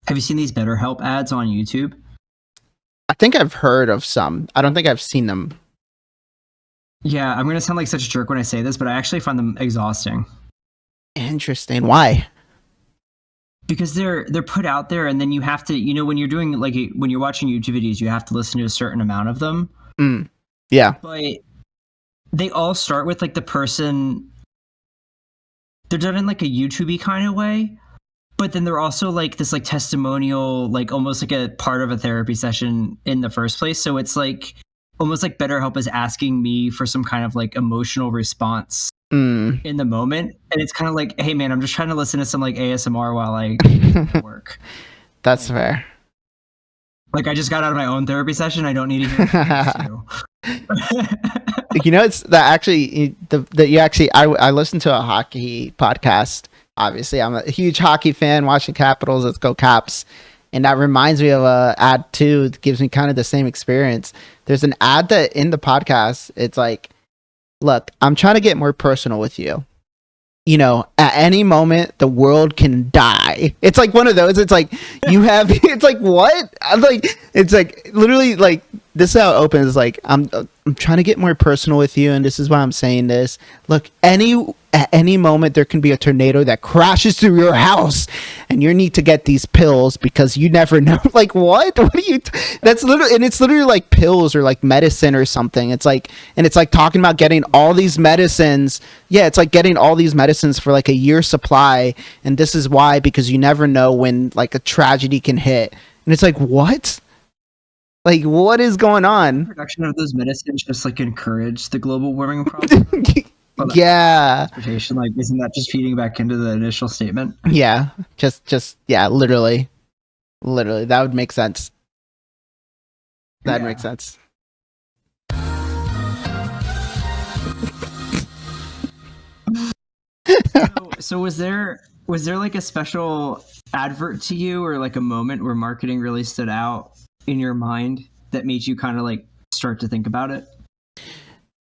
you seen these BetterHelp ads on YouTube? I think I've heard of some. I don't think I've seen them. Yeah, I'm gonna sound like such a jerk when I say this, but I actually find them exhausting. Interesting. Why? Because they're put out there, and then you have to, you know, when you're doing like when you're watching YouTube videos, you have to listen to a certain amount of them. Yeah. But they all start with like the person. They're done in like a YouTubey kind of way, but then they're also like this like testimonial, like almost like a part of a therapy session in the first place. So it's like almost like BetterHelp is asking me for some kind of like emotional response in the moment, and it's kind of like, hey man, I'm just trying to listen to some like ASMR while I work. That's fair. Like I just got out of my own therapy session. I don't need to hear you. You know, it's that actually I listened to a hockey podcast. Obviously, I'm a huge hockey fan. Watching Capitals, let's go Caps. And that reminds me of a ad too. That gives me kind of the same experience. There's an ad that in the podcast, it's like, look, I'm trying to get more personal with you. You know, at any moment, the world can die. It's like one of those. It's like you have. It's like what? I'm like. It's like literally like this is how it opens. Like I'm trying to get more personal with you, and this is why I'm saying this. Look, at any moment there can be a tornado that crashes through your house, and you need to get these pills because you never know. Like what? What are you? That's literally, and it's literally like pills or like medicine or something. It's like, and it's like talking about getting all these medicines. Yeah, it's like getting all these medicines for like a year's supply, and this is why, because you never know when like a tragedy can hit. And it's like what? Like, what is going on? Production of those medicines just like encourage the global warming problem. Yeah. Like, isn't that just feeding back into the initial statement? Yeah. Just yeah. Literally, that would make sense. That makes sense. So was there like a special advert to you or like a moment where marketing really stood out in your mind? that made you kind of like start to think about it?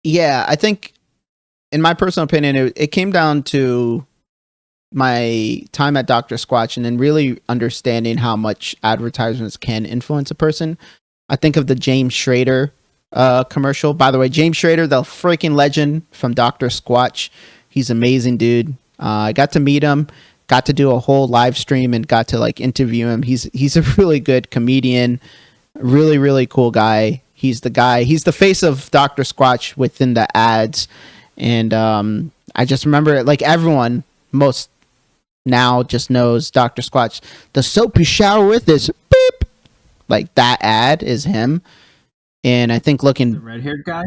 Yeah, I think, in my personal opinion, it came down to my time at Dr. Squatch and then really understanding how much advertisements can influence a person. I think of the James Schrader commercial. By the way, James Schrader, the freaking legend from Dr. Squatch. He's amazing, dude. I got to meet him, got to do a whole live stream and got to like interview him. He's a really good comedian, really, really cool guy. He's the face of Dr. Squatch within the ads. And I just remember like everyone most now just knows Dr. Squatch. The soap you shower with is beep. Like that ad is him. And I think looking The red-haired guy?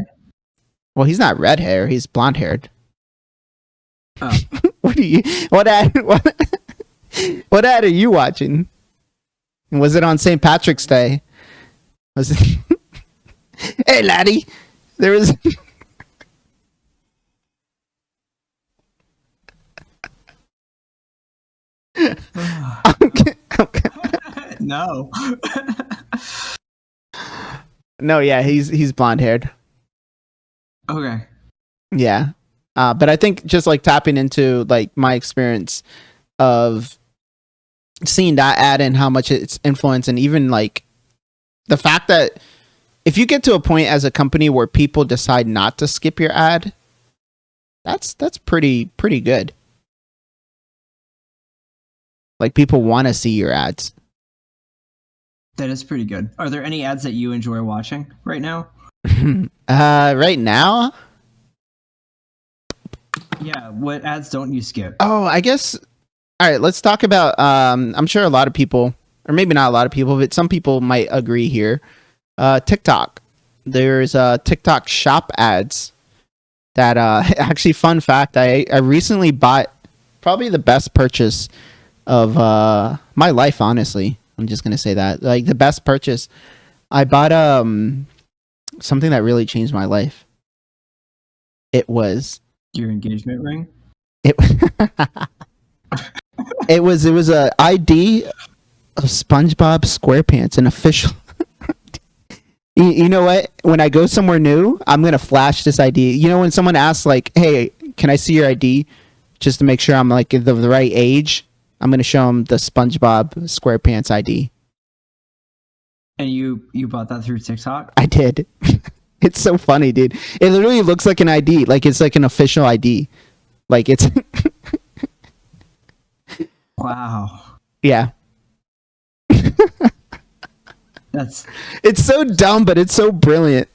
well, he's not red hair, he's blonde haired. Oh. What ad are you watching? And was it on St. Patrick's Day? Was it Hey laddie. There was okay. No. No, yeah, he's blonde haired. Okay. Yeah. But I think just like tapping into like my experience of seeing that ad and how much it's influenced, and even like the fact that if you get to a point as a company where people decide not to skip your ad, that's pretty good. Like people want to see your ads. That is pretty good. Are there any ads that you enjoy watching right now? Right now? Yeah, what ads don't you skip? Oh, I guess. All right, let's talk about. I'm sure a lot of people, or maybe not a lot of people, but some people might agree here. TikTok. There's TikTok shop ads. That actually, fun fact. I recently bought probably the best purchase of my life. Honestly, I'm just gonna say that, like the best purchase. I bought something that really changed my life. It was Your engagement ring? it. It was a ID of SpongeBob SquarePants, an official. You know what? When I go somewhere new, I'm gonna flash this ID. You know, when someone asks like, "Hey, can I see your ID?" just to make sure I'm like the right age, I'm gonna show them the SpongeBob SquarePants ID. And you bought that through TikTok? I did. It's so funny, dude. It literally looks like an ID, like it's like an official ID, like it's. Wow. Yeah. It's so dumb, but it's so brilliant.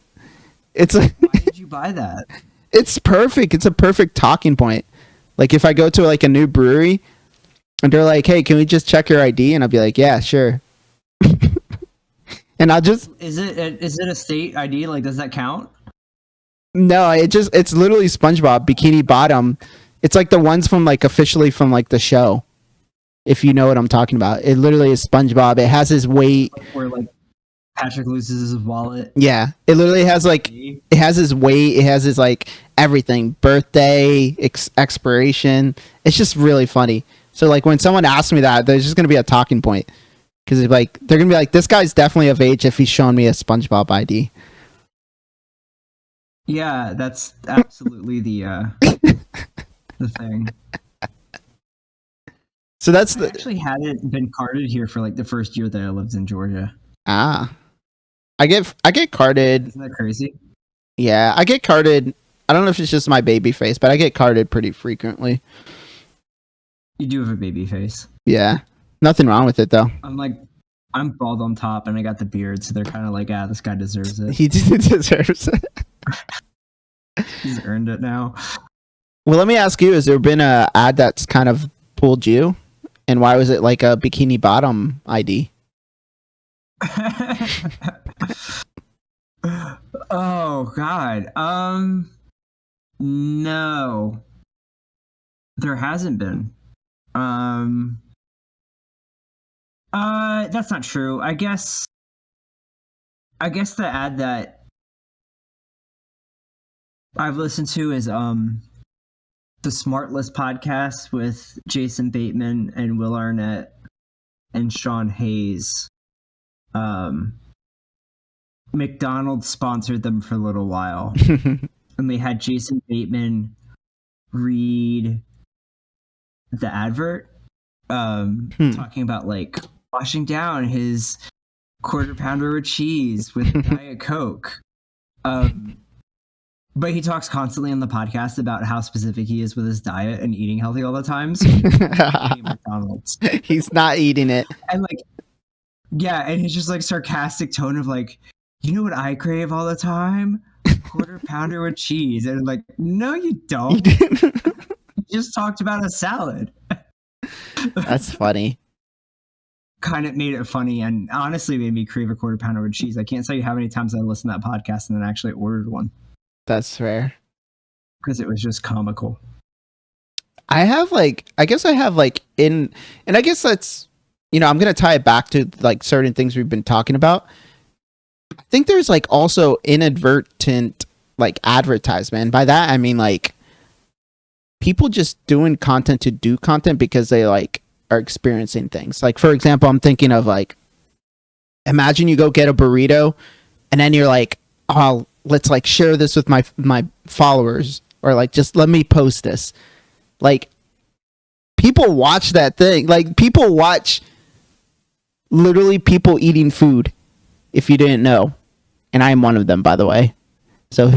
It's like, why did you buy that? it's perfect. It's a perfect talking point. Like if I go to like a new brewery and they're like, "Hey, can we just check your ID?" and I'll be like, "Yeah, sure." And I'll just Is it a state ID? Like, does that count? no, it's literally SpongeBob Bikini Bottom. It's like the ones from like officially from like the show. If you know what I'm talking about. It literally is SpongeBob. It has his weight. Where like Patrick loses his wallet. Yeah, it literally has like it has his weight. It has his like everything, birthday, expiration. It's just really funny. So like when someone asks me that, there's just gonna be a talking point because like they're gonna be like, "This guy's definitely of age if he's showing me a SpongeBob ID." Yeah, that's absolutely the thing. So that's I actually hadn't been carded here for like the first year that I lived in Georgia. I get carded. Isn't that crazy? Yeah, I get carded. I don't know if it's just my baby face, but I get carded pretty frequently. You do have a baby face. Yeah, nothing wrong with it though. I'm bald on top and I got the beard, so they're kind of like, this guy deserves it. He deserves it. He's earned it now. Well, let me ask you: has there been a ad that's kind of pulled you, and why was it like a Bikini Bottom ID? Oh God. No. There hasn't been. That's not true. I guess the ad that I've listened to is the Smart List podcast with Jason Bateman and Will Arnett and Sean Hayes. McDonald's sponsored them for a little while, and they had Jason Bateman read the advert, talking about like washing down his quarter pounder with cheese with Diet Coke. But he talks constantly on the podcast about how specific he is with his diet and eating healthy all the time. So McDonald's. He's not eating it. And like, yeah, and he's just like sarcastic tone of like, you know what I crave all the time? Quarter pounder with cheese. And like, no, you don't. You just talked about a salad. That's funny. Kind of made it funny and honestly made me crave a quarter pounder with cheese. I can't tell you how many times I listened to that podcast and then actually ordered one. That's fair. Because it was just comical. I guess and I guess that's, I'm going to tie it back to like certain things we've been talking about. I think there's like also inadvertent like advertisement. By that, I mean like people just doing content to do content because they like are experiencing things. Like, for example, I'm thinking of like, imagine you go get a burrito and then you're like, oh, let's like share this with my followers, or like just let me post this. Like people watch that thing. Like people watch literally people eating food, if you didn't know. And I am one of them, by the way. So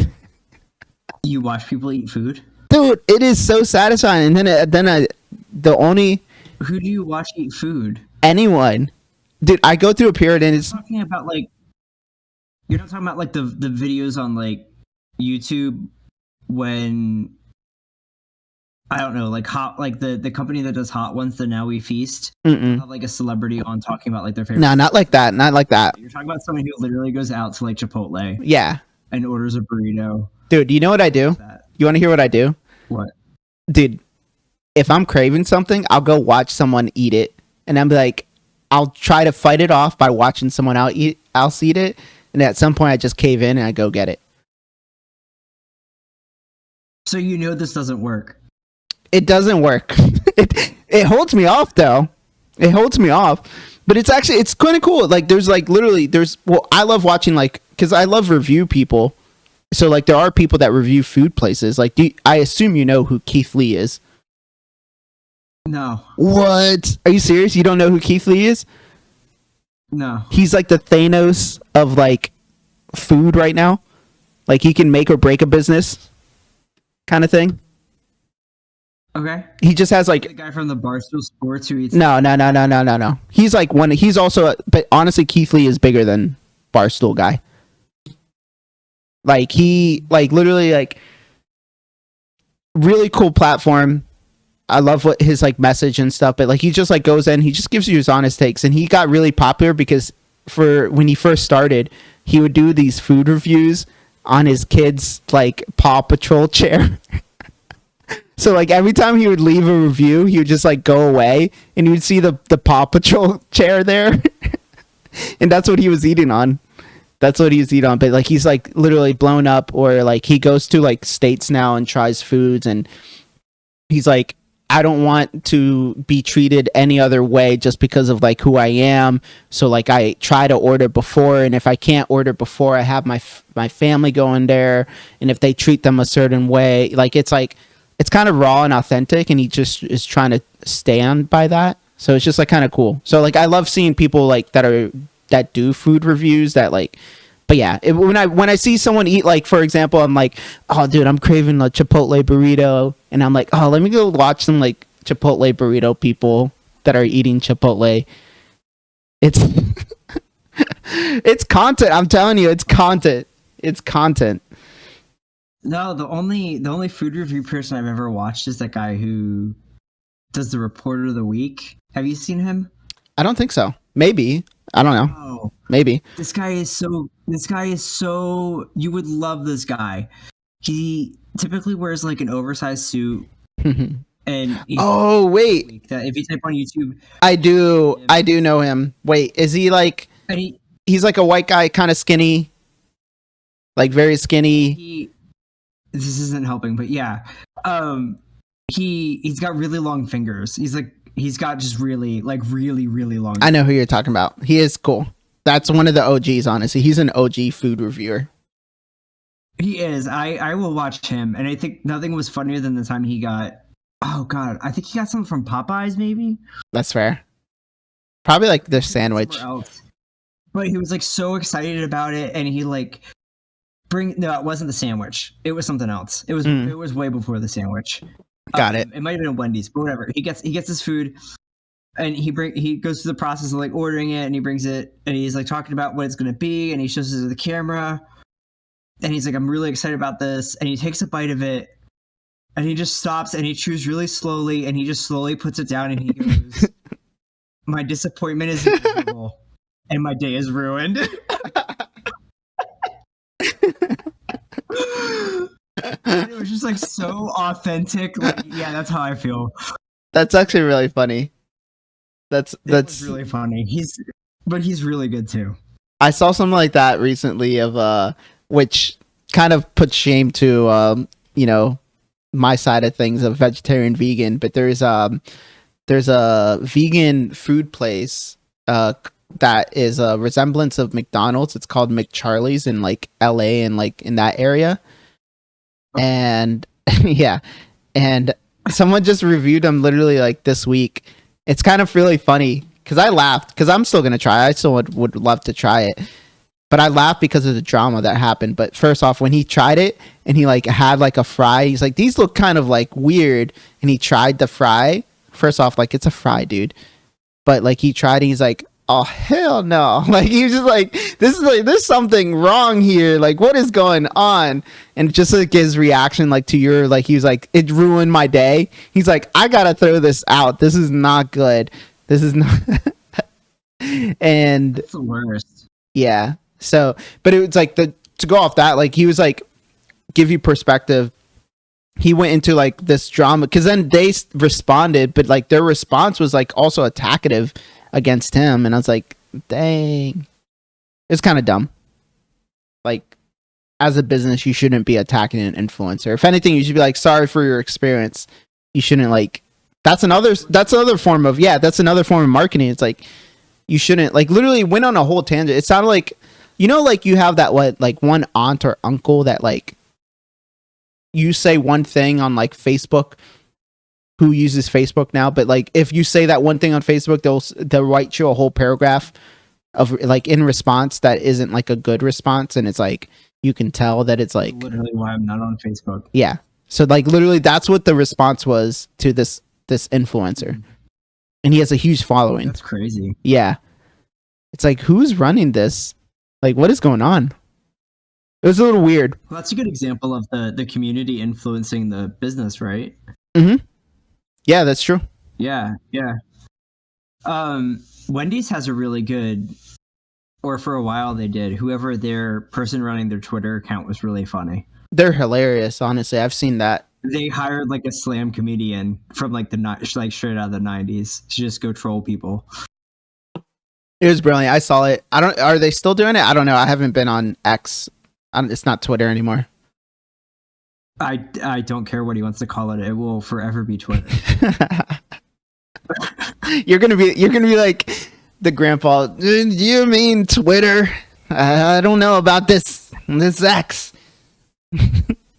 you watch people eat food? Dude, it is so satisfying. And then the only who do you watch eat food? Anyone. Dude, I go through a period and it's talking about like you're not talking about like the videos on like YouTube when I don't know, like hot, like the company that does Hot Ones, the Now We Feast, have like a celebrity on talking about like their favorite. No, not like that. Not like that. You're talking about someone who literally goes out to like Chipotle. Yeah. And orders a burrito. Dude, you know what I do? You want to hear what I do? What? Dude, if I'm craving something, I'll go watch someone eat it. And I'm like, I'll try to fight it off by watching someone else eat it. And at some point I just cave in and I go get it. So you know this doesn't work. It doesn't work. It holds me off though. It holds me off. But it's kind of cool. Like there's like literally I love watching like, cause I love review people. So like there are people that review food places. Like I assume you know who Keith Lee is. No. What? Are you serious? You don't know who Keith Lee is? No. He's like the Thanos of like food right now. Like he can make or break a business kind of thing. Okay. He just has like the guy from the Barstool Sports who eats. No. He's like one. He's also, but honestly, Keith Lee is bigger than Barstool guy. Like he, like literally, like really cool platform. I love what his like message and stuff, but like he just like goes in, he just gives you his honest takes, and he got really popular because for when he first started, he would do these food reviews on his kid's like Paw Patrol chair. So like every time he would leave a review, he would just like go away and you'd see the Paw Patrol chair there. And that's what he was eating on. But like he's like literally blown up, or like he goes to like states now and tries foods, and he's like, I don't want to be treated any other way just because of like who I am. So like I try to order before, and if I can't order before, I have my family going there, and if they treat them a certain way, like it's kind of raw and authentic, and he just is trying to stand by that. So it's just like kind of cool. So like I love seeing people like that do food reviews that like, but yeah, when I see someone eat, like for example, I'm like, oh dude, I'm craving a Chipotle burrito, and I'm like, oh, let me go watch some like Chipotle burrito people that are eating Chipotle. It's it's content. I'm telling you, it's content. It's content. No, the only food review person I've ever watched is that guy who does the Reporter of the Week. Have you seen him? I don't think so. Maybe. I don't know. Oh, maybe. This guy is so you would love this guy. He typically wears like an oversized suit. And oh wait, if you type on YouTube, I do know him. Wait, is he like he's like a white guy, kind of skinny, like very skinny? This isn't helping, but yeah, he's got really long fingers. He's got just really long. I know who you're talking about. He is cool. That's one of the OGs, honestly. He's an OG food reviewer. He is. I will watch him, and I think nothing was funnier than the time he got. Oh God, I think he got something from Popeyes, maybe. That's fair. Probably like their sandwich. Else. But he was like so excited about it, and he like no, it wasn't the sandwich. It was something else. It was way before the sandwich. Got it. It might have been a Wendy's, but whatever. He gets his food, and he goes through the process of like ordering it, and he brings it, and he's like talking about what it's gonna be, and he shows it to the camera, and he's like, I'm really excited about this, and he takes a bite of it, and he just stops, and he chews really slowly, and he just slowly puts it down, and he goes, my disappointment is inevitable, and my day is ruined. And it was just like so authentic. Like, yeah, that's how I feel. That's actually really funny. That's really funny. He's really good too. I saw something like that recently of which kind of puts shame to my side of things of vegetarian vegan, but there's a vegan food place that is a resemblance of McDonald's. It's called McCharlie's in like LA and like in that area. And yeah, and someone just reviewed them literally like this week. It's kind of really funny because I laughed because I'm still gonna try. I still would love to try it, but I laughed because of the drama that happened. But first off, when he tried it and he like had like a fry, he's like, these look kind of like weird, and he tried the fry. First off, like it's a fry, dude, but like he tried, and he's like, oh hell no. Like he was just like, this is like, there's something wrong here, like what is going on? And just like his reaction like to your, like he was like, it ruined my day. He's like, I gotta throw this out, this is not good, this is not. And it's the worst. Yeah, so but it was like to go off that, like he was like, give you perspective, he went into like this drama because then they responded, but like their response was like also attackative against him, and I was like, dang, it's kind of dumb. Like as a business, you shouldn't be attacking an influencer. If anything, you should be like, sorry for your experience. You shouldn't like, that's another form of marketing. It's like, you shouldn't like literally went on a whole tangent. It sounded like, like you have that like one aunt or uncle that like you say one thing on like Facebook, who uses Facebook now, but like if you say that one thing on Facebook, they'll write you a whole paragraph of like in response that isn't like a good response, and it's like you can tell that it's like literally why I'm not on Facebook. Yeah, so like literally that's what the response was to this influencer, and he has a huge following. That's crazy. Yeah, it's like, who's running this? Like, what is going on? It was a little weird. Well, that's a good example of the community influencing the business, right? Mm-hmm. Yeah, that's true. Yeah. Wendy's has a really good, or for a while they did, whoever their person running their Twitter account was really funny. They're hilarious, honestly. I've seen that. They hired like a slam comedian from like like straight out of the 90s to just go troll people. It was brilliant. I saw it. Are they still doing it? I don't know. I haven't been on X. It's not Twitter anymore. I don't care what he wants to call it. It will forever be Twitter. You're gonna be like the grandpa. Do you mean Twitter? I don't know about this X.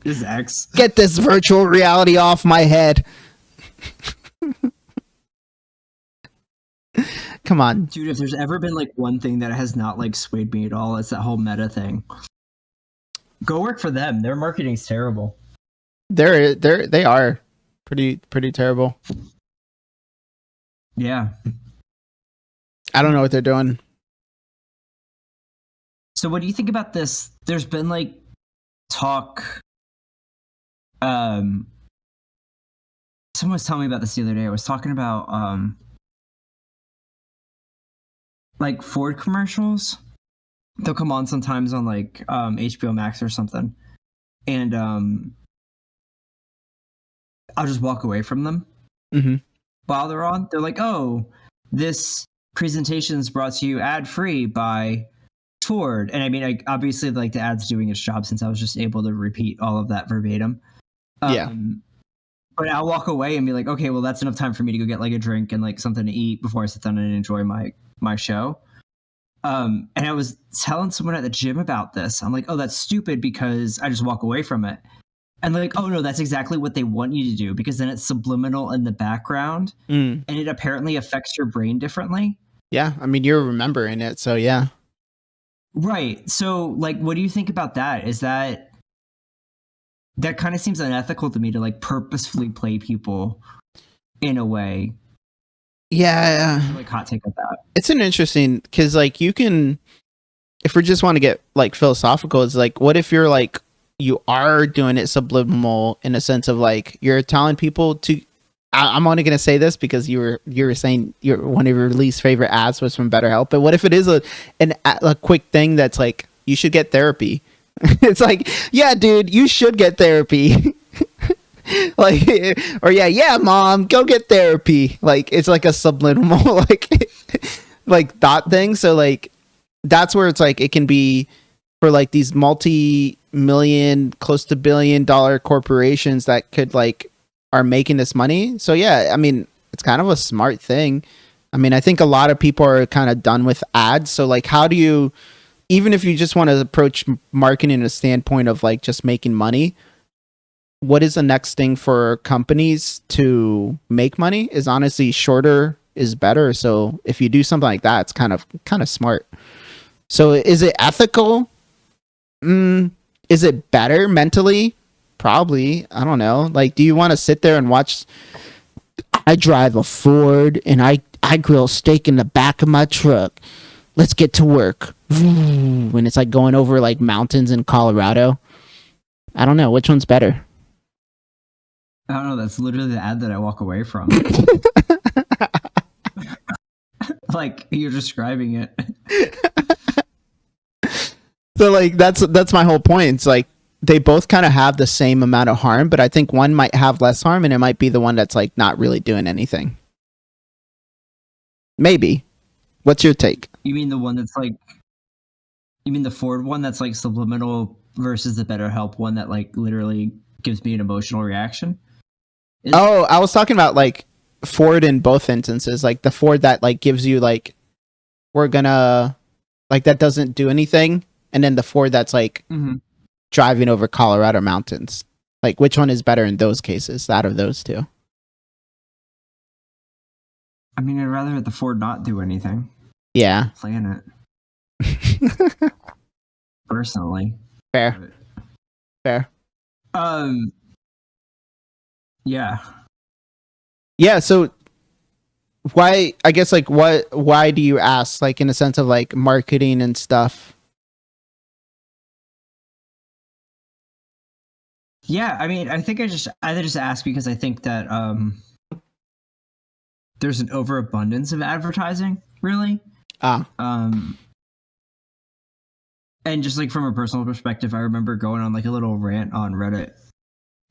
This X. Get this virtual reality off my head. Come on, dude. If there's ever been like one thing that has not like swayed me at all, it's that whole Meta thing. Go work for them. Their marketing's terrible. They are pretty terrible. Yeah. I don't know what they're doing. So what do you think about this? There's been like talk. Someone was telling me about this the other day. I was talking about like Ford commercials. They'll come on sometimes on like HBO Max or something. And I'll just walk away from them. Mm-hmm. While they're on, they're like, oh, this presentation is brought to you ad-free by Ford. And I mean, obviously like the ad's doing its job since I was just able to repeat all of that verbatim. Yeah. But I'll walk away and be like, okay, well, that's enough time for me to go get like a drink and like something to eat before I sit down and enjoy my show. And I was telling someone at the gym about this. I'm like, oh, that's stupid because I just walk away from it. And they're like, oh no, that's exactly what they want you to do because then it's subliminal in the background and it apparently affects your brain differently. Yeah, I mean, you're remembering it, so yeah. Right. So like what do you think about that? Is that kind of seems unethical to me to like purposefully play people in a way. Yeah. Like hot take of that. It's an interesting because like you can, if we just want to get like philosophical, it's like what if you're like you are doing it subliminal in a sense of like you're telling people to. I'm only gonna say this because you were saying one of your least favorite ads was from BetterHelp, but what if it is a quick thing that's like you should get therapy? It's like, yeah, dude, you should get therapy. Like, or yeah, mom, go get therapy. Like it's like a subliminal like thought thing. So like that's where it's like it can be for like these multi-million, close to $1 billion corporations that could like are making this money. So yeah, I mean it's kind of a smart thing. I mean I think a lot of people are kind of done with ads. So like how do you, even if you just want to approach marketing in a standpoint of like just making money, what is the next thing for companies to make money is honestly shorter is better. So if you do something like that, it's kind of smart. So is it ethical? Is it better mentally? Probably. I don't know. Like, do you want to sit there and watch? I drive a Ford and I grill steak in the back of my truck. Let's get to work. When it's like going over like mountains in Colorado. I don't know. Which one's better? I don't know. That's literally the ad that I walk away from. Like you're describing it. So like that's my whole point. It's like they both kind of have the same amount of harm, but I think one might have less harm, and it might be the one that's like not really doing anything. Maybe. What's your take? You mean the one that's like? You mean the Ford one that's like subliminal versus the BetterHelp one that like literally gives me an emotional reaction? I was talking about like Ford in both instances, like the Ford that like gives you like we're gonna like that doesn't do anything, and then the Ford that's like driving over Colorado mountains. Like which one is better in those cases out of those two? I mean, I'd rather the Ford not do anything. Yeah. Plan it. Personally. Fair. Yeah. Yeah, so why I guess like why do you ask, like in a sense of like marketing and stuff? Yeah, I mean, I think I just ask because I think that there's an overabundance of advertising, really. And just like from a personal perspective, I remember going on like a little rant on Reddit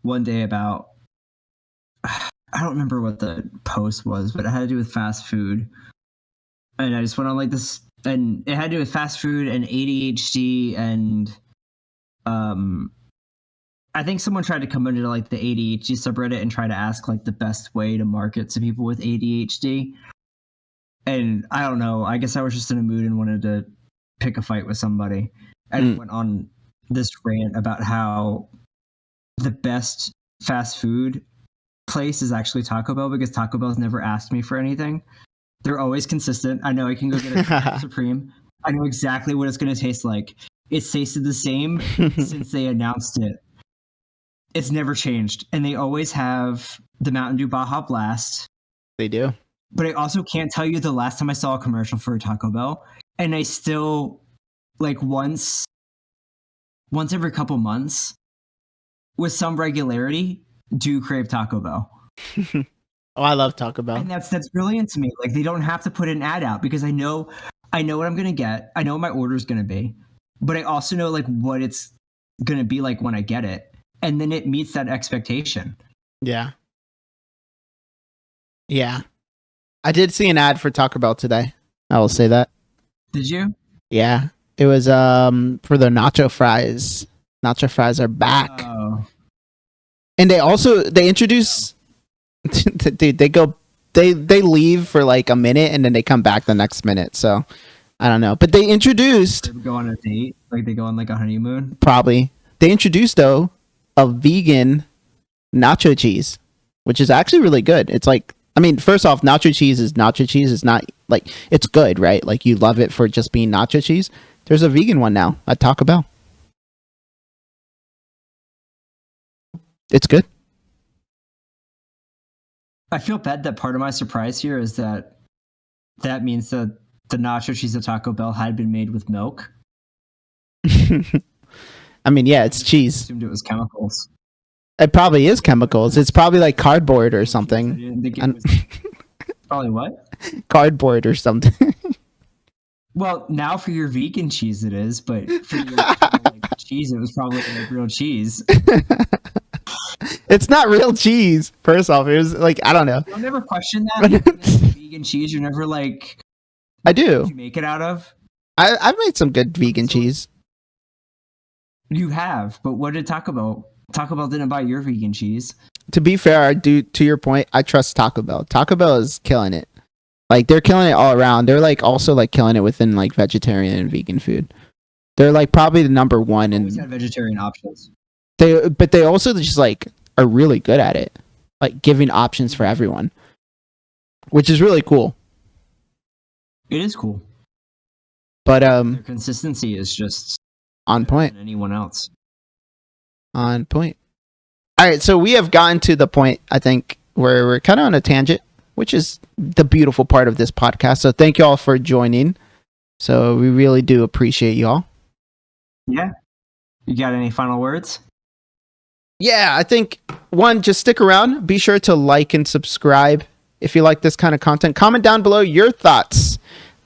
one day about I don't remember what the post was, but it had to do with fast food. And I just went on like this, and it had to do with fast food and ADHD, and I think someone tried to come into like the ADHD subreddit and try to ask like the best way to market to people with ADHD. And I don't know, I guess I was just in a mood and wanted to pick a fight with somebody. And went on this rant about how the best fast food place is actually Taco Bell because Taco Bell's never asked me for anything. They're always consistent. I know I can go get a Supreme. I know exactly what it's going to taste like. It's tasted the same since they announced it. It's never changed. And they always have the Mountain Dew Baja Blast. They do. But I also can't tell you the last time I saw a commercial for a Taco Bell. And I still, like once every couple months, with some regularity, do crave Taco Bell. Oh, I love Taco Bell. And that's brilliant to me. Like they don't have to put an ad out because I know what I'm gonna get. I know what my order is gonna be, but I also know like what it's gonna be like when I get it, and then it meets that expectation. Yeah. I did see an ad for Taco Bell today. I will say that. Did you? Yeah, it was for the nacho fries. Nacho fries are back. Oh. And they introduce they leave for like a minute and then they come back the next minute. So I don't know. But they introduced They go on a date, like they go on like a honeymoon. probably. They introduced though a vegan nacho cheese, which is actually really good. It's like, I mean, first off, nacho cheese is nacho cheese. It's not like, it's good, right? Like you love it for just being nacho cheese. There's a vegan one now at Taco Bell. It's good. I feel bad that part of my surprise here is that means that the nacho cheese at Taco Bell had been made with milk. I mean, yeah, it's I cheese. assumed it was chemicals. It probably is chemicals. It's probably like cardboard or I something. didn't think it was probably what? Cardboard or something. Well, now for your vegan cheese it is, but for your like, cheese it was probably like real cheese. It's not real cheese. First off, it was like, I don't know. You'll never question that. Vegan cheese, you're never like, I do. what you make it out of? I've made some good vegan cheese. You have, but what did Taco Bell? Taco Bell didn't buy your vegan cheese. To be fair, I do. To your point, I trust Taco Bell. Taco Bell is killing it. Like they're killing it all around. They're like also like killing it within like vegetarian and vegan food. They're like probably the number one. Always And had vegetarian options. they also just like are really good at it, like giving options for everyone, which is really cool. It is cool. But Their consistency is just on point. than anyone else. On point. All right, so we have gotten to the point, I think, where we're kind of on a tangent, which is the beautiful part of this podcast. So thank you all for joining. So we really do appreciate y'all. Yeah. You got any final words? Yeah, I think one, just stick around. Be sure to like and subscribe if you like this kind of content. Comment down below your thoughts.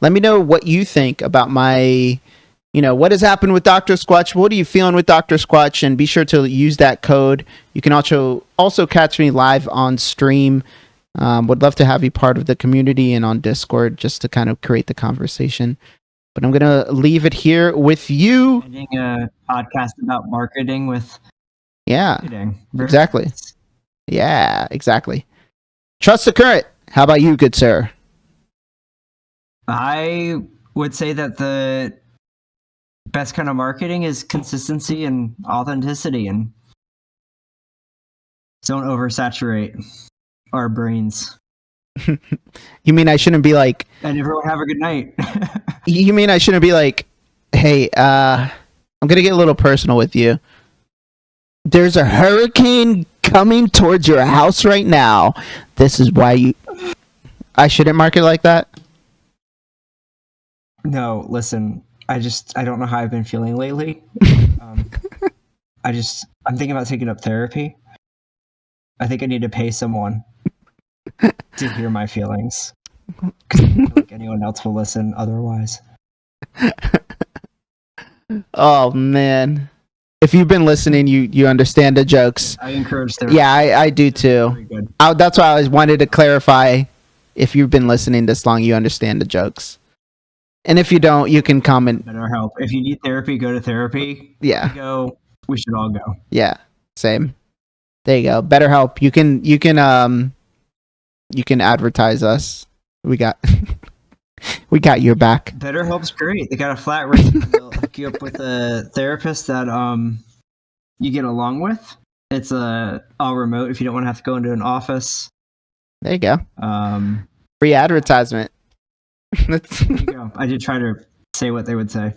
Let me know what you think about my, what has happened with Dr. Squatch. What are you feeling with Dr. Squatch? And be sure to use that code. You can also catch me live on stream. Would love to have you part of the community and on Discord just to kind of create the conversation. But I'm going to leave it here with you. Ending a podcast about marketing with marketing. Exactly. Yeah, exactly. Trust the current. How about you, good sir? I would say that the best kind of marketing is consistency and authenticity, and don't oversaturate our brains. You mean I shouldn't be like, And everyone have a good night. you mean I shouldn't be like, hey, I'm going to get a little personal with you. There's a hurricane coming towards your house right now. This is why I shouldn't market like that. No, listen, I don't know how I've been feeling lately. I'm thinking about taking up therapy. I think I need to pay someone to hear my feelings. Because I don't feel like anyone else will listen otherwise. Oh, man. If you've been listening, you understand the jokes. I encourage therapy. Yeah, I do too. Very good. That's why I wanted to clarify. If you've been listening this long, you understand the jokes. And if you don't, you can comment. Better help. If you need therapy, go to therapy. Yeah. We should all go. Yeah. Same. There you go. BetterHelp. You can advertise us. We got your back. BetterHelp's great. They got a flat rate. They'll hook you up with a therapist that you get along with. It's all remote if you don't want to have to go into an office. There you go. Free advertisement. There you go. I did try to say what they would say.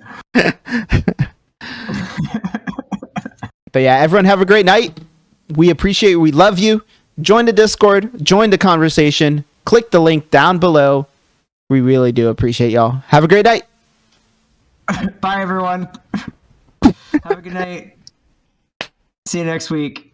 But yeah, everyone have a great night. We appreciate you. We love you. Join the Discord. Join the conversation. Click the link down below. We really do appreciate y'all. Have a great night. Bye, everyone. Have a good night. See you next week.